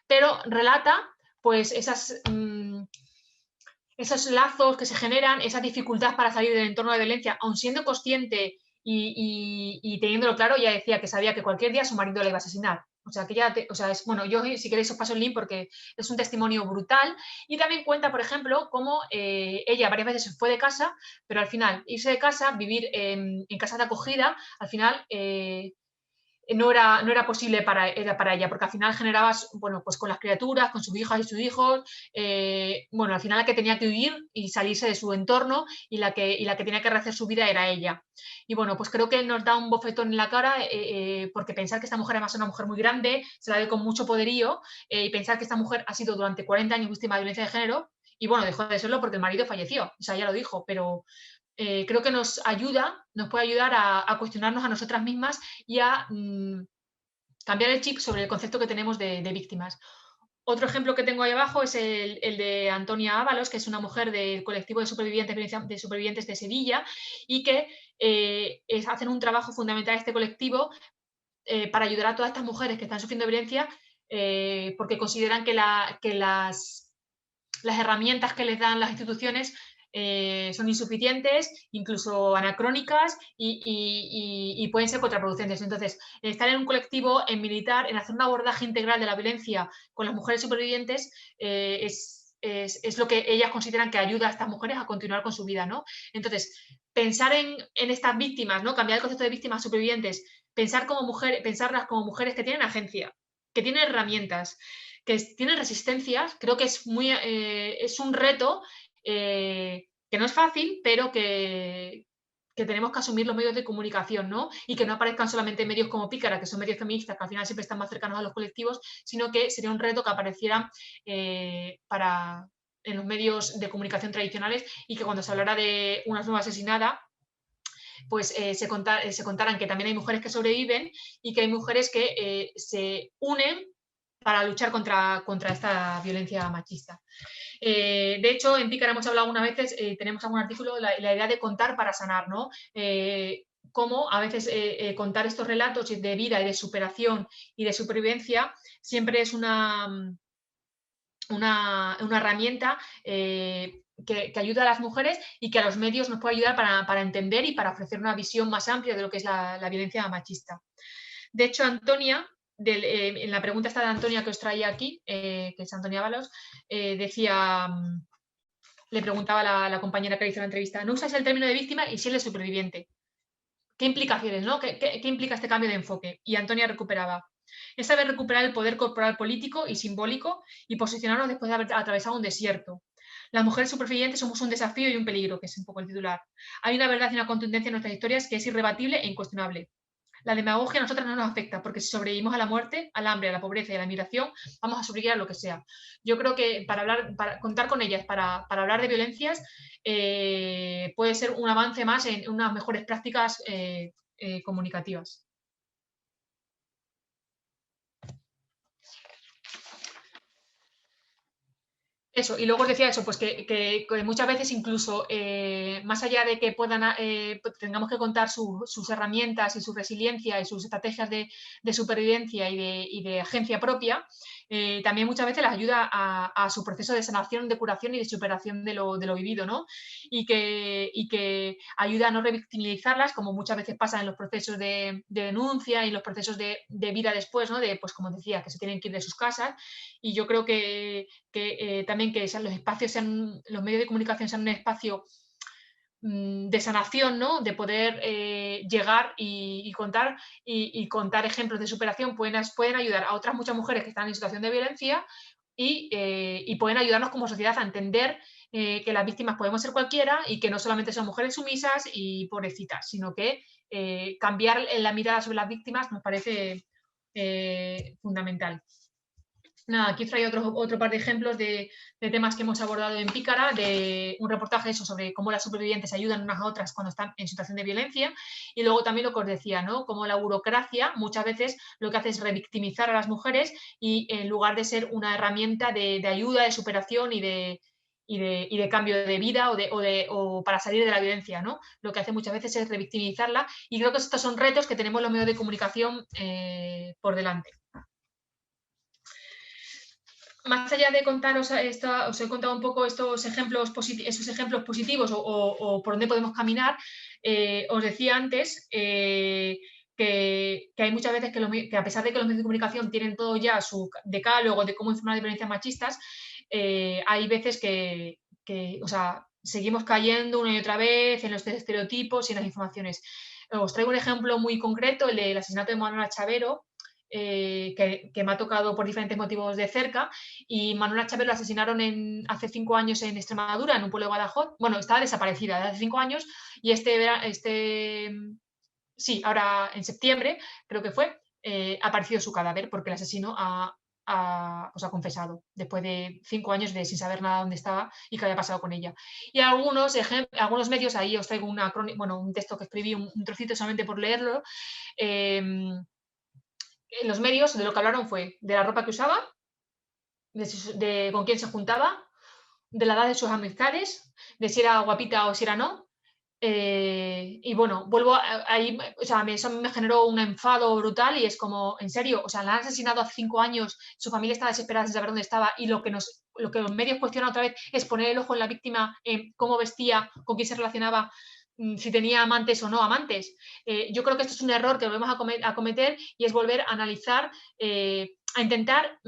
pero relata pues esos lazos que se generan, esa dificultad para salir del entorno de violencia, aun siendo consciente y teniéndolo claro, ella decía que sabía que cualquier día su marido la iba a asesinar. O sea, que yo si queréis os paso el link porque es un testimonio brutal. Y también cuenta, por ejemplo, cómo ella varias veces se fue de casa, pero al final irse de casa, vivir en casa de acogida, al final no era posible para ella, porque al final generabas, bueno, pues con las criaturas, con sus hijas y sus hijos, al final la que tenía que huir y salirse de su entorno y la que tenía que rehacer su vida era ella. Y bueno, pues creo que nos da un bofetón en la cara, porque pensar que esta mujer además es una mujer muy grande, se la ve con mucho poderío, y pensar que esta mujer ha sido durante 40 años víctima de violencia de género, y bueno, dejó de serlo porque el marido falleció, o sea, ya lo dijo, pero creo que nos puede ayudar a cuestionarnos a nosotras mismas y a cambiar el chip sobre el concepto que tenemos de víctimas. Otro ejemplo que tengo ahí abajo es el de Antonia Ábalos, que es una mujer del colectivo de supervivientes de Sevilla y que hacen un trabajo fundamental este colectivo para ayudar a todas estas mujeres que están sufriendo violencia, porque consideran que las herramientas que les dan las instituciones son insuficientes, incluso anacrónicas y pueden ser contraproducentes. Entonces, estar en un colectivo, en militar, en hacer un abordaje integral de la violencia con las mujeres supervivientes es lo que ellas consideran que ayuda a estas mujeres a continuar con su vida, ¿no? Entonces, pensar en estas víctimas, ¿no? Cambiar el concepto de víctimas supervivientes, pensarlas como mujeres que tienen agencia, que tienen herramientas, que tienen resistencias, creo que es un reto que no es fácil, pero que tenemos que asumir los medios de comunicación, ¿no? Y que no aparezcan solamente medios como Pícara, que son medios feministas, que al final siempre están más cercanos a los colectivos, sino que sería un reto que aparecieran en los medios de comunicación tradicionales y que cuando se hablara de una nueva asesinada, pues se contaran que también hay mujeres que sobreviven y que hay mujeres que se unen para luchar contra esta violencia machista. De hecho, en Pícara hemos hablado algunas veces, tenemos algún artículo, la idea de contar para sanar, ¿no? Cómo a veces contar estos relatos de vida y de superación y de supervivencia siempre es una herramienta que ayuda a las mujeres y que a los medios nos puede ayudar para entender y para ofrecer una visión más amplia de lo que es la violencia machista. De hecho, Antonia, en la pregunta esta de Antonia que os traía aquí, que es Antonia Ábalos, decía, le preguntaba a la compañera que le hizo la entrevista, no usáis el término de víctima y si él es superviviente. ¿Qué implicaciones, no? ¿Qué implica este cambio de enfoque? Y Antonia recuperaba. Es saber recuperar el poder corporal político y simbólico y posicionarnos después de haber atravesado un desierto. Las mujeres supervivientes somos un desafío y un peligro, que es un poco el titular. Hay una verdad y una contundencia en nuestras historias que es irrebatible e incuestionable. La demagogia a nosotras no nos afecta, porque si sobrevivimos a la muerte, al hambre, a la pobreza y a la migración, vamos a sobrevivir a lo que sea. Yo creo que para contar con ellas, para hablar de violencias, puede ser un avance más en unas mejores prácticas comunicativas. Eso, y luego os decía eso, pues que muchas veces incluso más allá de que tengamos que contar sus herramientas y su resiliencia y sus estrategias de supervivencia y de agencia propia, también muchas veces les ayuda a su proceso de sanación, de curación y de superación de lo vivido, ¿no? Y que ayuda a no revictimizarlas, como muchas veces pasa en los procesos de denuncia y los procesos de vida después, ¿no? De, pues como decía, que se tienen que ir de sus casas. Y yo creo que también que los espacios sean, los medios de comunicación sean un espacio de sanación, ¿no? De poder llegar y contar ejemplos de superación pueden ayudar a otras muchas mujeres que están en situación de violencia y pueden ayudarnos como sociedad a entender que las víctimas podemos ser cualquiera y que no solamente son mujeres sumisas y pobrecitas, sino que cambiar la mirada sobre las víctimas nos parece fundamental. Nada, aquí traigo otro par de ejemplos de temas que hemos abordado en Pícara, de un reportaje eso sobre cómo las supervivientes ayudan unas a otras cuando están en situación de violencia, y luego también lo que os decía, ¿no? Como la burocracia muchas veces lo que hace es revictimizar a las mujeres y en lugar de ser una herramienta de ayuda, de superación y de cambio de vida o para salir de la violencia, ¿no? Lo que hace muchas veces es revictimizarla, y creo que estos son retos que tenemos los medios de comunicación por delante. Más allá de contaros os he contado un poco esos ejemplos positivos o por dónde podemos caminar, os decía antes que hay muchas veces que a pesar de que los medios de comunicación tienen todo ya su decálogo de cómo informar de violencias machistas, hay veces o sea, seguimos cayendo una y otra vez en los estereotipos y en las informaciones. Os traigo un ejemplo muy concreto, el del asesinato de Manuela Chavero, que me ha tocado por diferentes motivos de cerca, y Manuela Chávez la asesinaron hace 5 años en Extremadura, en un pueblo de Badajoz. Bueno, estaba desaparecida desde hace 5 años y sí, ahora en septiembre, creo que fue, ha aparecido su cadáver porque el asesino pues ha confesado después de 5 años de sin saber nada dónde estaba y qué había pasado con ella. Y algunos medios, ahí os traigo un texto que escribí, un trocito solamente por leerlo. Los medios de lo que hablaron fue de la ropa que usaba, de con quién se juntaba, de la edad de sus amistades, de si era guapita o si era no. Y bueno, ahí, o sea, eso me generó un enfado brutal y es como, en serio, o sea, la han asesinado hace 5 años, su familia estaba desesperada sin saber dónde estaba y lo que los medios cuestionan otra vez es poner el ojo en la víctima, en cómo vestía, con quién se relacionaba, si tenía amantes o no amantes. Yo creo que esto es un error que volvemos a cometer y es volver a analizar, a intentar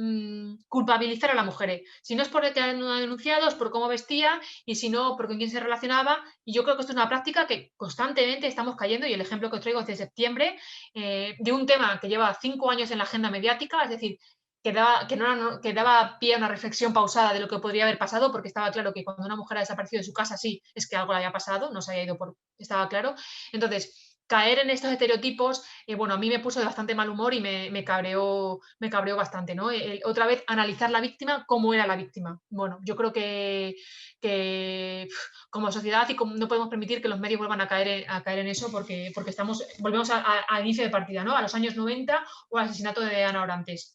culpabilizar a la mujer. Si no es por el que han denunciado, es por cómo vestía y si no, por con quién se relacionaba. Y yo creo que esto es una práctica que constantemente estamos cayendo y el ejemplo que os traigo es de septiembre, de un tema que lleva 5 años en la agenda mediática, es decir, que daba pie a una reflexión pausada de lo que podría haber pasado, porque estaba claro que cuando una mujer ha desaparecido de su casa, sí, es que algo le había pasado, no se había ido estaba claro. Entonces, caer en estos estereotipos, bueno, a mí me puso de bastante mal humor y me cabreó bastante, ¿no? Otra vez, analizar la víctima, cómo era la víctima. Bueno, yo creo que como sociedad no podemos permitir que los medios vuelvan a caer en eso porque volvemos al inicio de partida, ¿no? A los años 90 o al asesinato de Ana Orantes.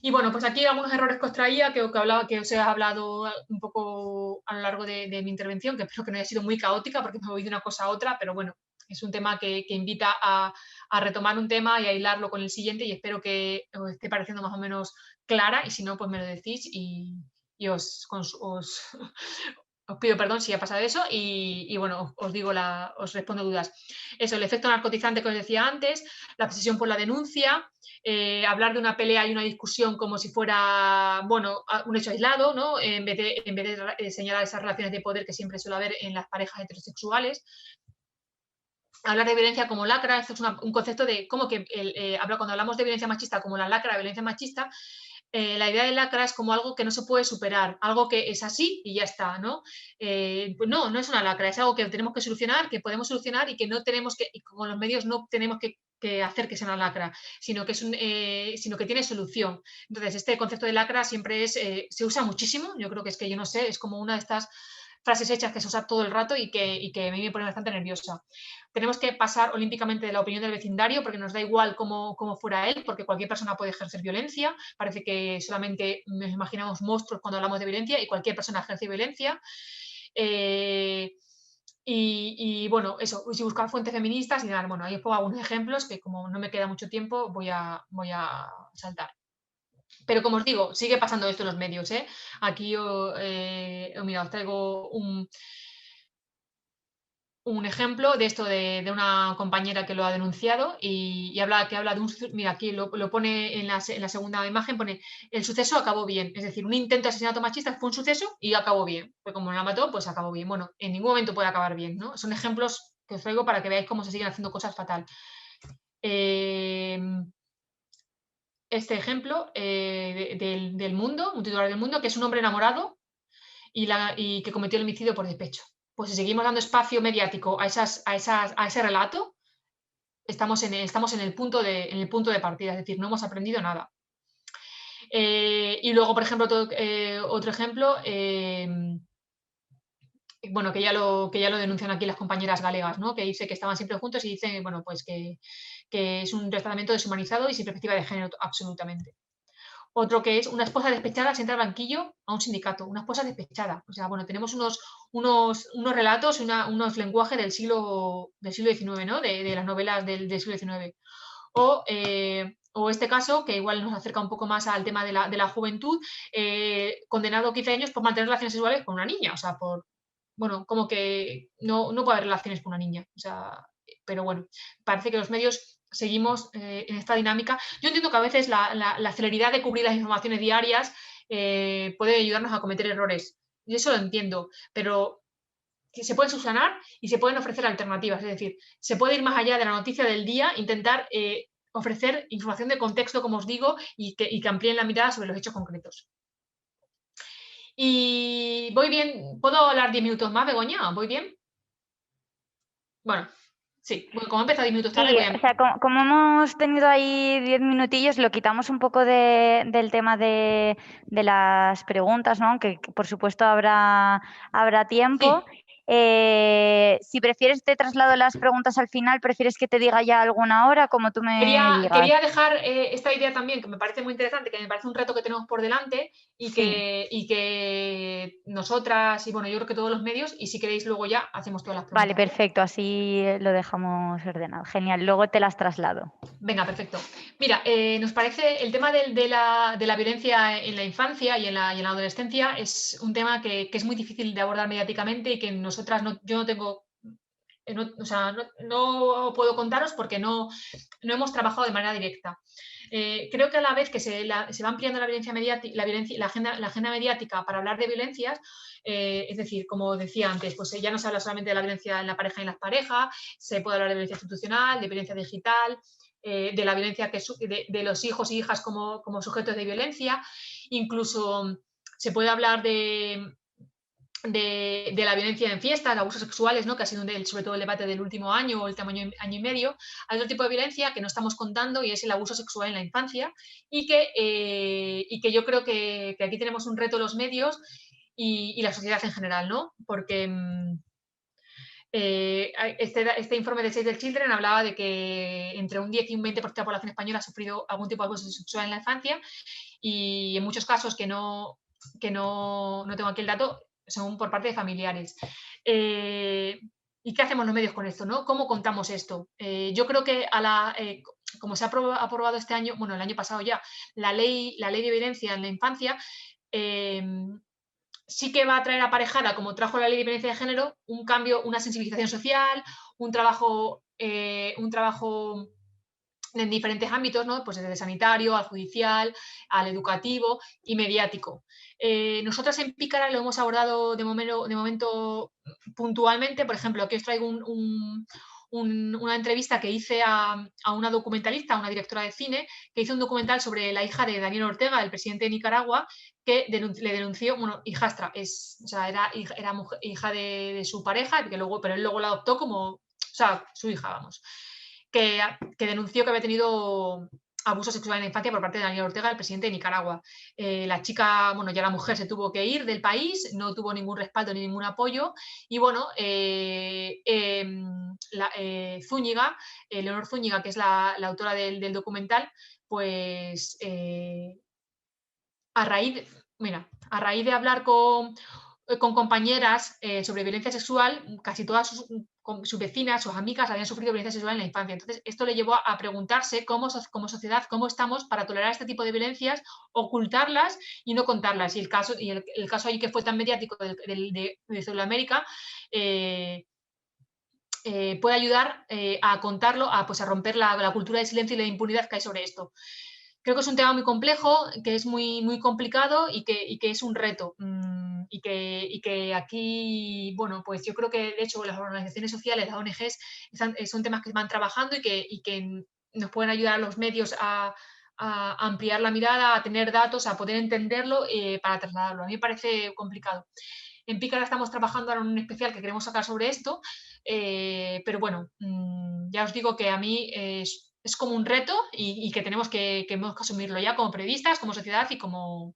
Y bueno, pues aquí algunos errores que os traía, que os he hablado un poco a lo largo de mi intervención, que espero que no haya sido muy caótica porque me voy de una cosa a otra, pero bueno, es un tema que invita a retomar un tema y a hilarlo con el siguiente y espero que os esté pareciendo más o menos clara y si no, pues me lo decís y os pido perdón si ha pasado eso y bueno, os respondo dudas. Eso, el efecto narcotizante que os decía antes, la obsesión por la denuncia, hablar de una pelea y una discusión como si fuera, bueno, un hecho aislado, ¿no? En vez de señalar esas relaciones de poder que siempre suele haber en las parejas heterosexuales. Hablar de violencia como lacra, esto es un concepto de cómo que cuando hablamos de violencia machista como la lacra de violencia machista, la idea de lacra es como algo que no se puede superar, algo que es así y ya está, ¿no? Pues no es una lacra, es algo que tenemos que solucionar, que podemos solucionar y que no tenemos que, y con los medios no tenemos que hacer que sea una lacra, sino que tiene solución. Entonces, este concepto de lacra siempre se usa muchísimo, yo creo que es que yo no sé, es como una de estas frases hechas que se usa todo el rato y que a mí me pone bastante nerviosa. Tenemos que pasar olímpicamente de la opinión del vecindario porque nos da igual cómo fuera él, porque cualquier persona puede ejercer violencia. Parece que solamente nos imaginamos monstruos cuando hablamos de violencia y cualquier persona ejerce violencia. Bueno, eso, si buscar fuentes feministas y nada, bueno, ahí os pongo algunos ejemplos que como no me queda mucho tiempo voy a saltar. Pero como os digo, sigue pasando esto en los medios, ¿eh? Aquí mira, os traigo un ejemplo de esto de una compañera que lo ha denunciado y habla de un... Mira, aquí lo pone en la segunda imagen, pone el suceso acabó bien. Es decir, un intento de asesinato machista fue un suceso y acabó bien. Pues como no la mató, pues acabó bien. Bueno, en ningún momento puede acabar bien, ¿no? Son ejemplos que os traigo para que veáis cómo se siguen haciendo cosas fatal. Este ejemplo del mundo, un titular del mundo, que es un hombre enamorado y que cometió el homicidio por despecho. Pues si seguimos dando espacio mediático a ese relato, estamos en el punto de partida, es decir, no hemos aprendido nada. Y luego, por ejemplo, otro ejemplo, bueno, que ya lo denuncian aquí las compañeras galegas, ¿no? Que dice que estaban siempre juntos y dicen, bueno, pues que es un tratamiento deshumanizado y sin perspectiva de género absolutamente. Otro que es una esposa despechada se entra al banquillo a un sindicato, una esposa despechada. O sea, bueno, tenemos unos relatos, unos lenguajes del siglo XIX, ¿no? De las novelas del siglo XIX. O este caso, que igual nos acerca un poco más al tema de la juventud, condenado a 15 años por mantener relaciones sexuales con una niña. O sea, bueno, como que no puede haber relaciones con una niña. O sea, pero bueno, parece que los medios seguimos en esta dinámica. Yo entiendo que a veces la celeridad de cubrir las informaciones diarias puede ayudarnos a cometer errores. Y eso lo entiendo, pero que se pueden subsanar y se pueden ofrecer alternativas. Es decir, se puede ir más allá de la noticia del día, intentar ofrecer información de contexto, como os digo, y que amplíen la mirada sobre los hechos concretos. Y voy bien, ¿puedo hablar 10 minutos más, Begoña? ¿Voy bien? Bueno, sí, bueno, como he empezado 10 minutos tarde, Sí, voy a... o sea, como hemos tenido ahí 10 minutillos, lo quitamos un poco del tema de las preguntas, ¿no? Que por supuesto habrá tiempo. Sí, Si prefieres, te traslado las preguntas al final, ¿prefieres que te diga ya alguna hora, como tú me digas? quería dejar esta idea también, que me parece muy interesante, que me parece un reto que tenemos por delante Sí. y que nosotras y bueno, yo creo que todos los medios, y si queréis luego ya hacemos todas las Vale, preguntas, ¿vale? perfecto, así lo dejamos ordenado. Genial, luego te las traslado. Venga, perfecto. Mira, nos parece el tema de la violencia en la infancia y en la adolescencia es un tema que es muy difícil de abordar mediáticamente y que nosotras yo no tengo, o sea, no puedo contaros porque no hemos trabajado de manera directa. Creo que a la vez que se va ampliando la violencia mediática, la agenda mediática para hablar de violencias, es decir, como decía antes, pues ya no se habla solamente de la violencia en la pareja y en las parejas, se puede hablar de violencia institucional, de violencia digital, de la violencia de los hijos e hijas como sujetos de violencia, incluso se puede hablar de la violencia en fiestas, de abusos sexuales, ¿no? Que ha sido sobre todo el debate del último año o el último año y medio. Hay otro tipo de violencia que no estamos contando y es el abuso sexual en la infancia y que yo creo que aquí tenemos un reto los medios y la sociedad en general, ¿no? Porque este informe de Save the Children hablaba de que entre un 10 y un 20% de la población española ha sufrido algún tipo de abuso sexual en la infancia y en muchos casos que no tengo aquí el dato, son por parte de familiares. ¿Y qué hacemos los medios con esto? ¿No? ¿Cómo contamos esto? Yo creo que como se ha aprobado este año, bueno, el año pasado ya, la ley de violencia en la infancia, sí que va a traer aparejada, como trajo la ley de violencia de género, un cambio, una sensibilización social, un trabajo en diferentes ámbitos, ¿no? Pues desde el sanitario al judicial, al educativo y mediático. Nosotras en Pícara lo hemos abordado de momento puntualmente. Por ejemplo, aquí os traigo una entrevista que hice a una documentalista, a una directora de cine, que hizo un documental sobre la hija de Daniel Ortega, el presidente de Nicaragua, que le denunció, bueno, hijastra, o sea, era hija de su pareja, pero él luego la adoptó como, o sea, su hija, vamos, que denunció que había tenido abuso sexual en la infancia por parte de Daniel Ortega, el presidente de Nicaragua. La chica, bueno, ya la mujer se tuvo que ir del país, no tuvo ningún respaldo ni ningún apoyo y bueno, Zúñiga, Leonor Zúñiga, que es la autora del documental, pues a raíz, a raíz de hablar con compañeras sobre violencia sexual, casi todas sus vecinas, sus amigas habían sufrido violencia sexual en la infancia. Entonces, esto le llevó a preguntarse como sociedad, cómo estamos para tolerar este tipo de violencias, ocultarlas y no contarlas. Y el caso ahí que fue tan mediático de Sudamérica, puede ayudar a contarlo, pues a romper la cultura de silencio y la impunidad que hay sobre esto. Creo que es un tema muy complejo, que es muy complicado y que es un reto. Y que aquí, bueno, pues yo creo que de hecho las organizaciones sociales, las ONGs, son temas que van trabajando y que nos pueden ayudar a los medios a ampliar la mirada, a tener datos, a poder entenderlo para trasladarlo. A mí me parece complicado. En Pícara estamos trabajando ahora en un especial que queremos sacar sobre esto, pero bueno, ya os digo que a mí es como un reto y que tenemos que asumirlo ya como periodistas, como sociedad y como,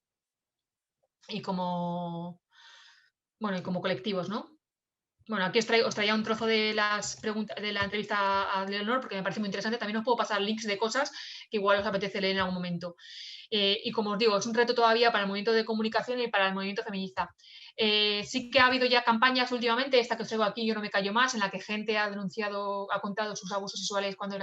bueno, y como colectivos, ¿no? Bueno, aquí os traía un trozo de las preguntas de la entrevista a Leonor porque me parece muy interesante. También os puedo pasar links de cosas que igual os apetece leer en algún momento. Y como os digo, es un reto todavía para el movimiento de comunicación y para el movimiento feminista. Sí que ha habido ya campañas últimamente, esta que os traigo aquí, Yo no me callo más, en la que gente ha denunciado, ha contado sus abusos sexuales cuando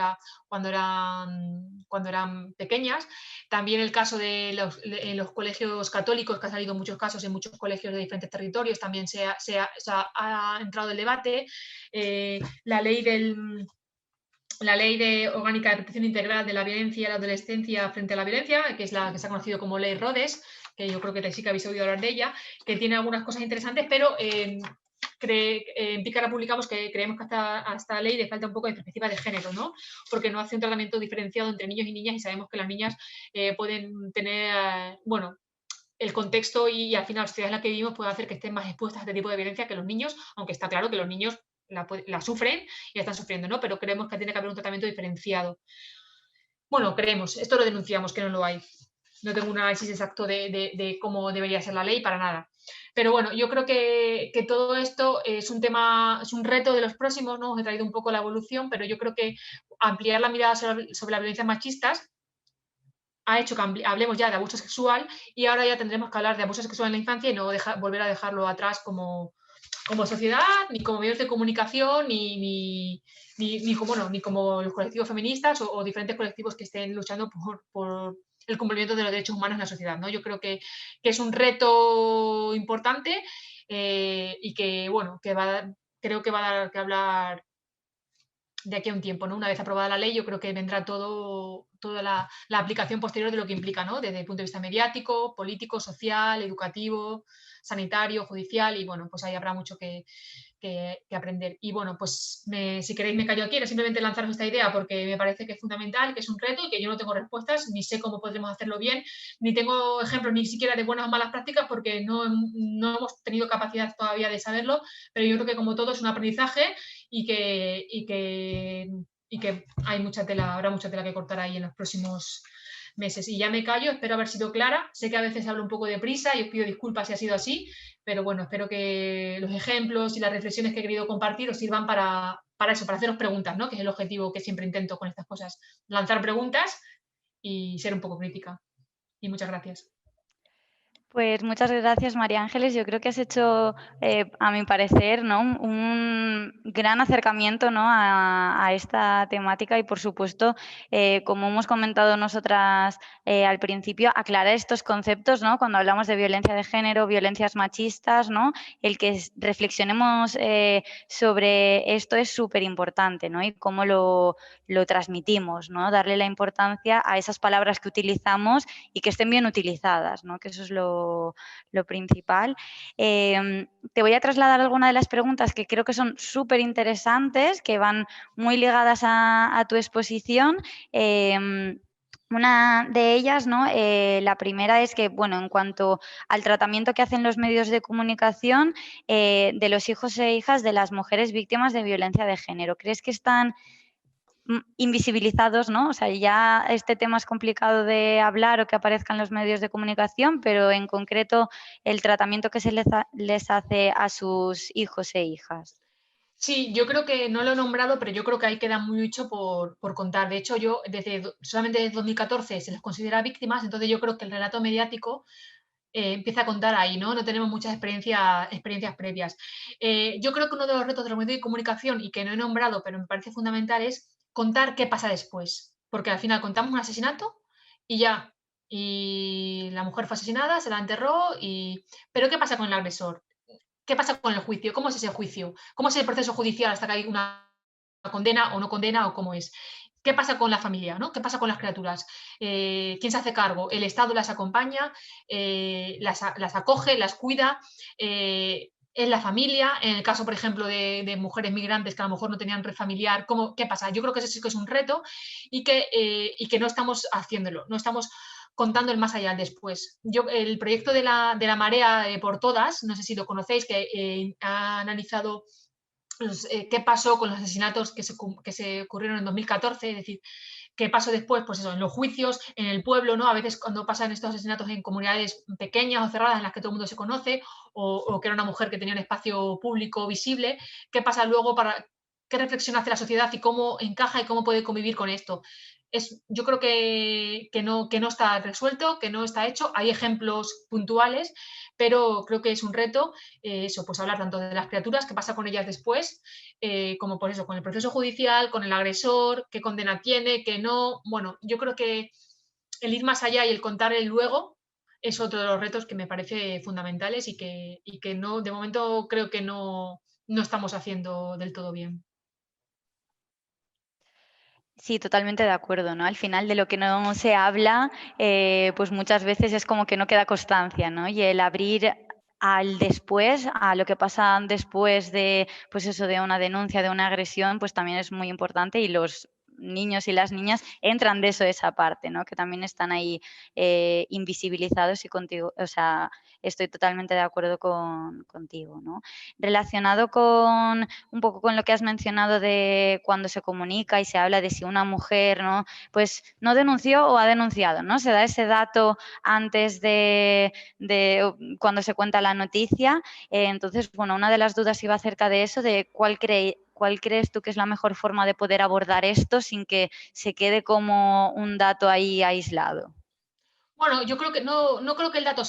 eran pequeñas. También el caso de en los colegios católicos, que ha salido muchos casos en muchos colegios de diferentes territorios, también ha entrado el debate. La ley orgánica de protección integral de la violencia y la adolescencia frente a la violencia, que es la que se ha conocido como Ley Rhodes, que yo creo que sí que habéis oído hablar de ella, que tiene algunas cosas interesantes, pero en Pícara publicamos que creemos que a esta ley le falta un poco de perspectiva de género, ¿no? Porque no hace un tratamiento diferenciado entre niños y niñas y sabemos que las niñas pueden tener, bueno, el contexto y al final la sociedad en la que vivimos puede hacer que estén más expuestas a este tipo de violencia que los niños, aunque está claro que los niños la sufren y la están sufriendo, ¿no? Pero creemos que tiene que haber un tratamiento diferenciado. Bueno, creemos, esto lo denunciamos, que no lo hay. No tengo un análisis exacto de cómo debería ser la ley para nada. Pero bueno, yo creo que todo esto es un tema, es un reto de los próximos, ¿no? Os he traído un poco la evolución, pero yo creo que ampliar la mirada sobre las violencias machistas ha hecho que hablemos ya de abuso sexual y ahora ya tendremos que hablar de abuso sexual en la infancia y no volver a dejarlo atrás como sociedad, ni como medios de comunicación, ni como los colectivos feministas o diferentes colectivos que estén luchando por el cumplimiento de los derechos humanos en la sociedad, ¿no? Yo creo que es un reto importante y que, bueno, creo que va a dar que hablar de aquí a un tiempo, ¿no? Una vez aprobada la ley, yo creo que vendrá toda la aplicación posterior de lo que implica, ¿no? Desde el punto de vista mediático, político, social, educativo, sanitario, judicial, y bueno, pues ahí habrá mucho que aprender. Y bueno, pues si queréis me callo aquí, era simplemente lanzaros esta idea porque me parece que es fundamental, que es un reto y que yo no tengo respuestas, ni sé cómo podremos hacerlo bien, ni tengo ejemplos ni siquiera de buenas o malas prácticas porque no hemos tenido capacidad todavía de saberlo, pero yo creo que como todo es un aprendizaje y que hay mucha tela, habrá mucha tela que cortar ahí en los próximos meses. Y ya me callo, espero haber sido clara. Sé que a veces hablo un poco deprisa y os pido disculpas si ha sido así, pero bueno, espero que los ejemplos y las reflexiones que he querido compartir os sirvan para eso, para haceros preguntas, ¿no? Que es el objetivo que siempre intento con estas cosas, lanzar preguntas y ser un poco crítica. Y muchas gracias. Pues muchas gracias, María Ángeles. Yo creo que has hecho, a mi parecer, ¿no? un gran acercamiento, ¿no? a esta temática y, por supuesto, como hemos comentado nosotras al principio, aclarar estos conceptos, ¿no? Cuando hablamos de violencia de género, violencias machistas, ¿no? El que reflexionemos sobre esto es súper importante, ¿no? Y cómo lo transmitimos, ¿no? Darle la importancia a esas palabras que utilizamos y que estén bien utilizadas, ¿no? Que eso es lo principal. Te voy a trasladar algunas de las preguntas que creo que son súper interesantes, que van muy ligadas a tu exposición. Una de ellas, ¿no? La primera es que, bueno, en cuanto al tratamiento que hacen los medios de comunicación de los hijos e hijas de las mujeres víctimas de violencia de género, ¿crees que están invisibilizados, ¿no? O sea, ya este tema es complicado de hablar o que aparezca en los medios de comunicación, pero en concreto el tratamiento que se les hace a sus hijos e hijas. Sí, yo creo que no lo he nombrado, pero yo creo que ahí queda mucho por contar. De hecho, yo solamente desde 2014 se les considera víctimas, entonces yo creo que el relato mediático empieza a contar ahí, ¿no? No tenemos muchas experiencias previas. Yo creo que uno de los retos de los medios de comunicación, y que no he nombrado, pero me parece fundamental, es contar qué pasa después. Porque al final contamos un asesinato y ya. Y la mujer fue asesinada, se la enterró, pero ¿qué pasa con el agresor? ¿Qué pasa con el juicio? ¿Cómo es ese juicio? ¿Cómo es el proceso judicial hasta que hay una condena o no condena o cómo es? ¿Qué pasa con la familia? ¿No? ¿Qué pasa con las criaturas? ¿Quién se hace cargo? ¿El Estado las acompaña? ¿Las acoge? ¿Las cuida? ¿Es la familia? En el caso, por ejemplo, de mujeres migrantes que a lo mejor no tenían red familiar, ¿qué pasa? Yo creo que ese sí que es un reto y que no estamos haciéndolo, no estamos contando el más allá, el después. El proyecto de la Marea por Todas, no sé si lo conocéis, que ha analizado qué pasó con los asesinatos que se ocurrieron en 2014, es decir, qué pasó después, pues eso, en los juicios, en el pueblo, ¿no? A veces cuando pasan estos asesinatos en comunidades pequeñas o cerradas en las que todo el mundo se conoce, o que era una mujer que tenía un espacio público visible, ¿qué pasa luego qué reflexión hace la sociedad y cómo encaja y cómo puede convivir con esto? Yo creo que no está resuelto, que no está hecho. Hay ejemplos puntuales, pero creo que es un reto eso, pues hablar tanto de las criaturas, qué pasa con ellas después, como por eso, con el proceso judicial, con el agresor, qué condena tiene, qué no. Bueno, yo creo que el ir más allá y el contar el luego es otro de los retos que me parece fundamentales y que no, de momento creo que no estamos haciendo del todo bien. Sí, totalmente de acuerdo, ¿no? Al final de lo que no se habla, pues muchas veces es como que no queda constancia, ¿no? Y el abrir al después, a lo que pasa después de, pues eso, de una denuncia, de una agresión, pues también es muy importante y los niños y las niñas entran de eso, esa parte, ¿no? Que también están ahí invisibilizados y contigo, o sea, estoy totalmente de acuerdo contigo, ¿no? Relacionado con un poco con lo que has mencionado de cuando se comunica y se habla de si una mujer, ¿no? Pues no denunció o ha denunciado, ¿no? Se da ese dato antes de cuando se cuenta la noticia. Entonces, bueno, una de las dudas iba acerca de eso, de ¿cuál crees tú que es la mejor forma de poder abordar esto sin que se quede como un dato ahí aislado? Bueno, yo creo que no creo que el dato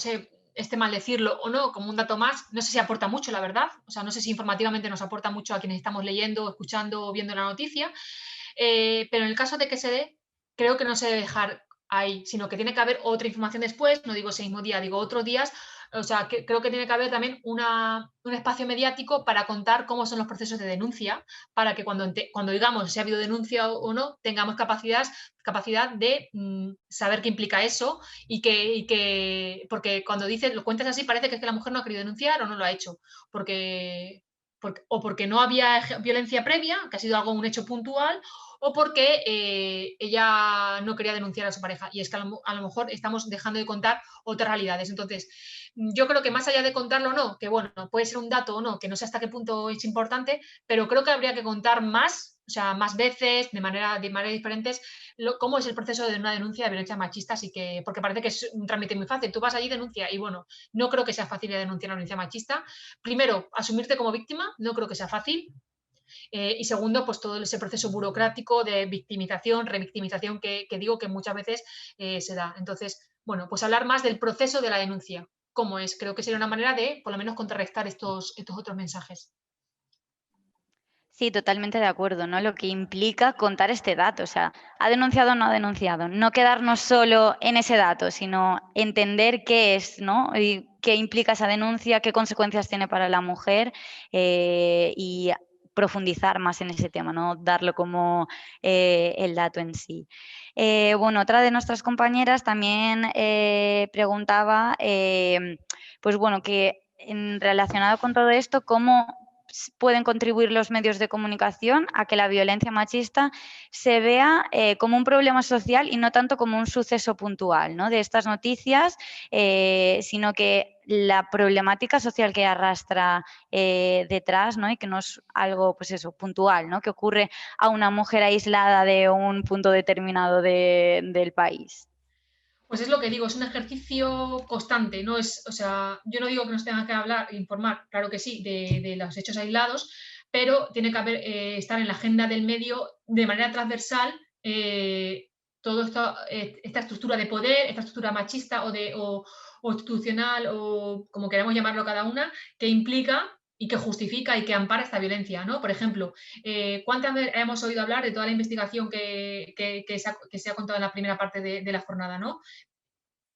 esté mal decirlo o no, como un dato más. No sé si aporta mucho, la verdad. O sea, no sé si informativamente nos aporta mucho a quienes estamos leyendo, escuchando o viendo la noticia. Pero en el caso de que se dé, creo que no se debe dejar ahí, sino que tiene que haber otra información después, no digo ese mismo día, digo otros días. O sea, creo que tiene que haber también un espacio mediático para contar cómo son los procesos de denuncia, para que cuando digamos si ha habido denuncia o no, tengamos capacidad de saber qué implica eso porque cuando lo cuentas así parece que es que la mujer no ha querido denunciar o no lo ha hecho, o porque no había violencia previa, que ha sido un hecho puntual, o porque ella no quería denunciar a su pareja. Y es que a lo mejor estamos dejando de contar otras realidades. Entonces, yo creo que más allá de contarlo o no, que bueno, puede ser un dato o no, que no sé hasta qué punto es importante, pero creo que habría que contar más, o sea, más veces, de manera diferentes, cómo es el proceso de una denuncia de violencia machista, porque parece que es un trámite muy fácil. Tú vas allí y denuncia, y bueno, no creo que sea fácil denunciar una violencia machista. Primero, asumirte como víctima, no creo que sea fácil. Y segundo, pues todo ese proceso burocrático de victimización, revictimización que digo que muchas veces se da. Entonces, bueno, pues hablar más del proceso de la denuncia. ¿Cómo es? Creo que sería una manera de, por lo menos, contrarrestar estos otros mensajes. Sí, totalmente de acuerdo, ¿no? Lo que implica contar este dato, o sea, ha denunciado o no ha denunciado, no quedarnos solo en ese dato, sino entender qué es, ¿no? Y qué implica esa denuncia, qué consecuencias tiene para la mujer y profundizar más en ese tema, no darlo como el dato en sí. Bueno, otra de nuestras compañeras también preguntaba, pues bueno, que relacionado con todo esto, cómo pueden contribuir los medios de comunicación a que la violencia machista se vea como un problema social y no tanto como un suceso puntual, ¿no?, de estas noticias, sino que la problemática social que arrastra detrás, ¿no?, y que no es algo, pues eso, puntual, ¿no?, que ocurre a una mujer aislada de un punto determinado del país. Pues es lo que digo, es un ejercicio constante, no es, o sea, yo no digo que nos tenga que hablar, informar, claro que sí, de los hechos aislados, pero tiene que haber, estar en la agenda del medio de manera transversal toda esta estructura de poder, esta estructura machista o institucional o como queramos llamarlo cada una, que implica y que justifica y que ampara esta violencia, ¿no? Por ejemplo, ¿cuántas veces hemos oído hablar de toda la investigación que se ha contado en la primera parte de la jornada, ¿no?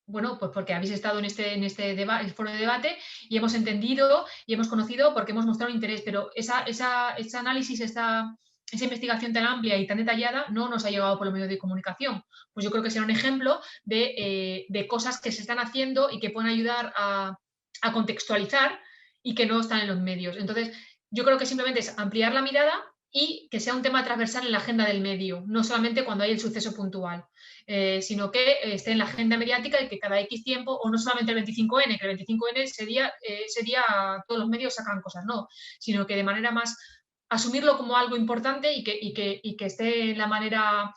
Bueno, pues porque habéis estado en el foro de debate y hemos entendido y hemos conocido porque hemos mostrado interés, pero ese análisis, esa investigación tan amplia y tan detallada no nos ha llegado por los medios de comunicación. Pues yo creo que será un ejemplo de cosas que se están haciendo y que pueden ayudar a contextualizar y que no están en los medios. Entonces, yo creo que simplemente es ampliar la mirada y que sea un tema transversal en la agenda del medio, no solamente cuando hay el suceso puntual. Sino que esté en la agenda mediática y que cada X tiempo, o no solamente el 25N, que el 25N ese día todos los medios sacan cosas, no, sino que de manera más asumirlo como algo importante y que esté en la manera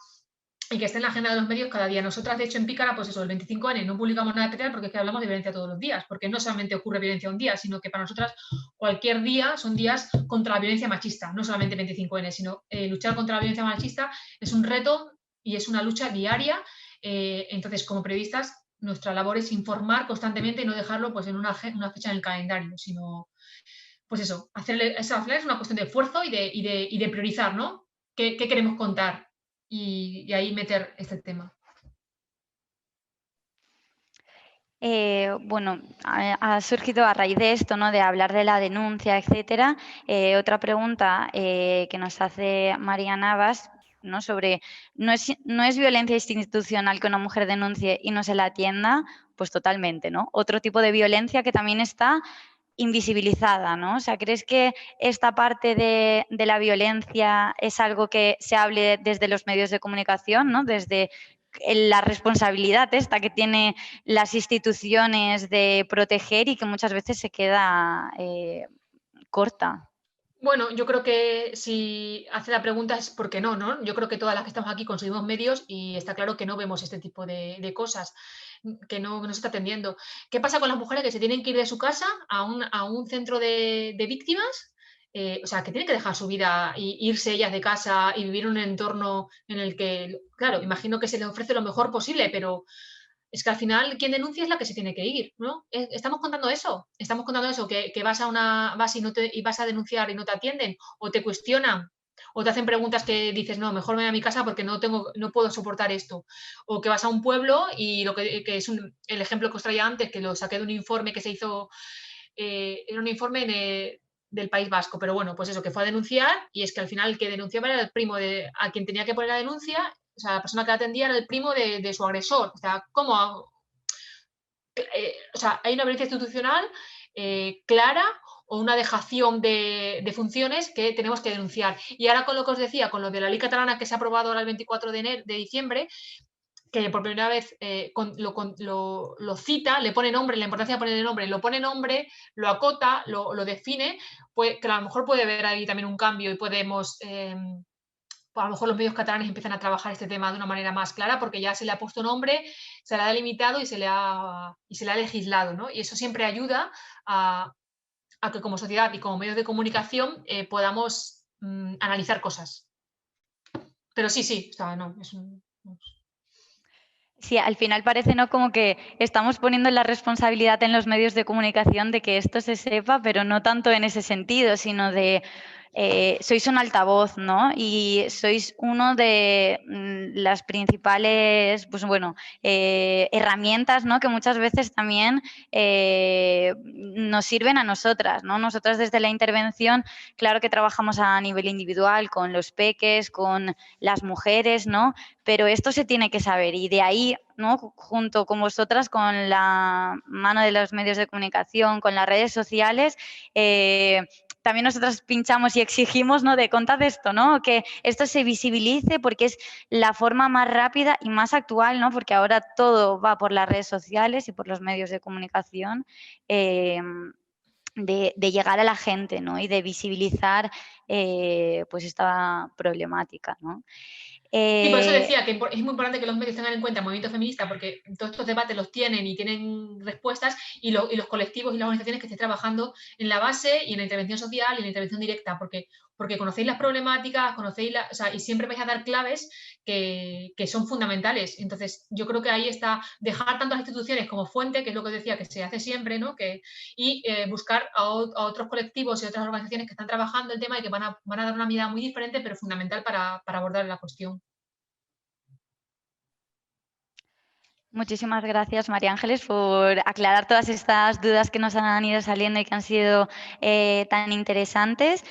y que esté en la agenda de los medios cada día. Nosotras, de hecho, en Pícara, pues eso, el 25N no publicamos nada especial porque es que hablamos de violencia todos los días, porque no solamente ocurre violencia un día, sino que para nosotras cualquier día son días contra la violencia machista, no solamente el 25N, sino luchar contra la violencia machista es un reto y es una lucha diaria. Entonces, como periodistas, nuestra labor es informar constantemente y no dejarlo pues en una fecha en el calendario, sino, pues eso, eso al final es una cuestión de esfuerzo y de priorizar, ¿no? ¿Qué queremos contar? Y ahí meter este tema. Bueno, ha surgido a raíz de esto, ¿no?, de hablar de la denuncia, etcétera, otra pregunta que nos hace María Navas, ¿no?, sobre ¿no es violencia institucional que una mujer denuncie y no se la atienda? Pues totalmente, ¿no? Otro tipo de violencia que también está invisibilizada, ¿no? O sea, ¿crees que esta parte de la violencia es algo que se hable desde los medios de comunicación, ¿no?, desde la responsabilidad esta que tienen las instituciones de proteger y que muchas veces se queda corta? Bueno, yo creo que si hace la pregunta es porque no, ¿no? Yo creo que todas las que estamos aquí conseguimos medios y está claro que no vemos este tipo de cosas, que no se está atendiendo. ¿Qué pasa con las mujeres que se tienen que ir de su casa a un centro de víctimas? O sea, que tienen que dejar su vida e irse ellas de casa y vivir en un entorno en el que, claro, imagino que se les ofrece lo mejor posible, pero es que al final quien denuncia es la que se tiene que ir, ¿no? Estamos contando eso, que vas y vas a denunciar y no te atienden, o te cuestionan, o te hacen preguntas que dices, no, mejor me voy a mi casa porque no puedo soportar esto. O que vas a un pueblo y que es el ejemplo que os traía antes, que lo saqué de un informe que se hizo, era un informe del País Vasco, pero bueno, pues eso, que fue a denunciar y es que al final el que denunciaba era el primo a quien tenía que poner la denuncia, o sea, la persona que la atendía era el primo de su agresor. O sea, o sea, hay una violencia institucional clara o una dejación de funciones que tenemos que denunciar. Y ahora con lo que os decía, con lo de la ley catalana que se ha aprobado ahora el 24 de diciembre, que por primera vez lo cita, le pone nombre, la importancia de ponerle nombre, lo pone nombre, lo acota, lo define, pues que a lo mejor puede haber ahí también un cambio y podemos pues a lo mejor los medios catalanes empiezan a trabajar este tema de una manera más clara porque ya se le ha puesto nombre, se le ha delimitado y se le ha legislado, ¿no? Y eso siempre ayuda a que como sociedad y como medios de comunicación podamos analizar cosas. Pero sí, o sea, no, es un... Sí, al final parece, ¿no?, como que estamos poniendo la responsabilidad en los medios de comunicación de que esto se sepa, pero no tanto en ese sentido, sino de sois un altavoz, ¿no? Y sois uno de las principales, pues bueno, herramientas, ¿no?, que muchas veces también nos sirven a nosotras, ¿no? Nosotras desde la intervención, claro que trabajamos a nivel individual con los peques, con las mujeres, ¿no? Pero esto se tiene que saber y de ahí, ¿no?, junto con vosotras, con la mano de los medios de comunicación, con las redes sociales, también nosotros pinchamos y exigimos, ¿no? De contad esto, ¿no? Que esto se visibilice porque es la forma más rápida y más actual, ¿no? Porque ahora todo va por las redes sociales y por los medios de comunicación. De llegar a la gente, ¿no? Y de visibilizar pues esta problemática, ¿no? Sí, por eso decía que es muy importante que los medios tengan en cuenta el movimiento feminista, porque todos estos debates los tienen y tienen respuestas, y los colectivos y las organizaciones que estén trabajando en la base y en la intervención social y en la intervención directa, porque conocéis las problemáticas, o sea, y siempre vais a dar claves que son fundamentales. Entonces, yo creo que ahí está dejar tanto a las instituciones como fuente, que es lo que decía, que se hace siempre, ¿no? Y buscar a otros colectivos y otras organizaciones que están trabajando el tema y que van a dar una mirada muy diferente, pero fundamental para abordar la cuestión. Muchísimas gracias, María Ángeles, por aclarar todas estas dudas que nos han ido saliendo y que han sido tan interesantes.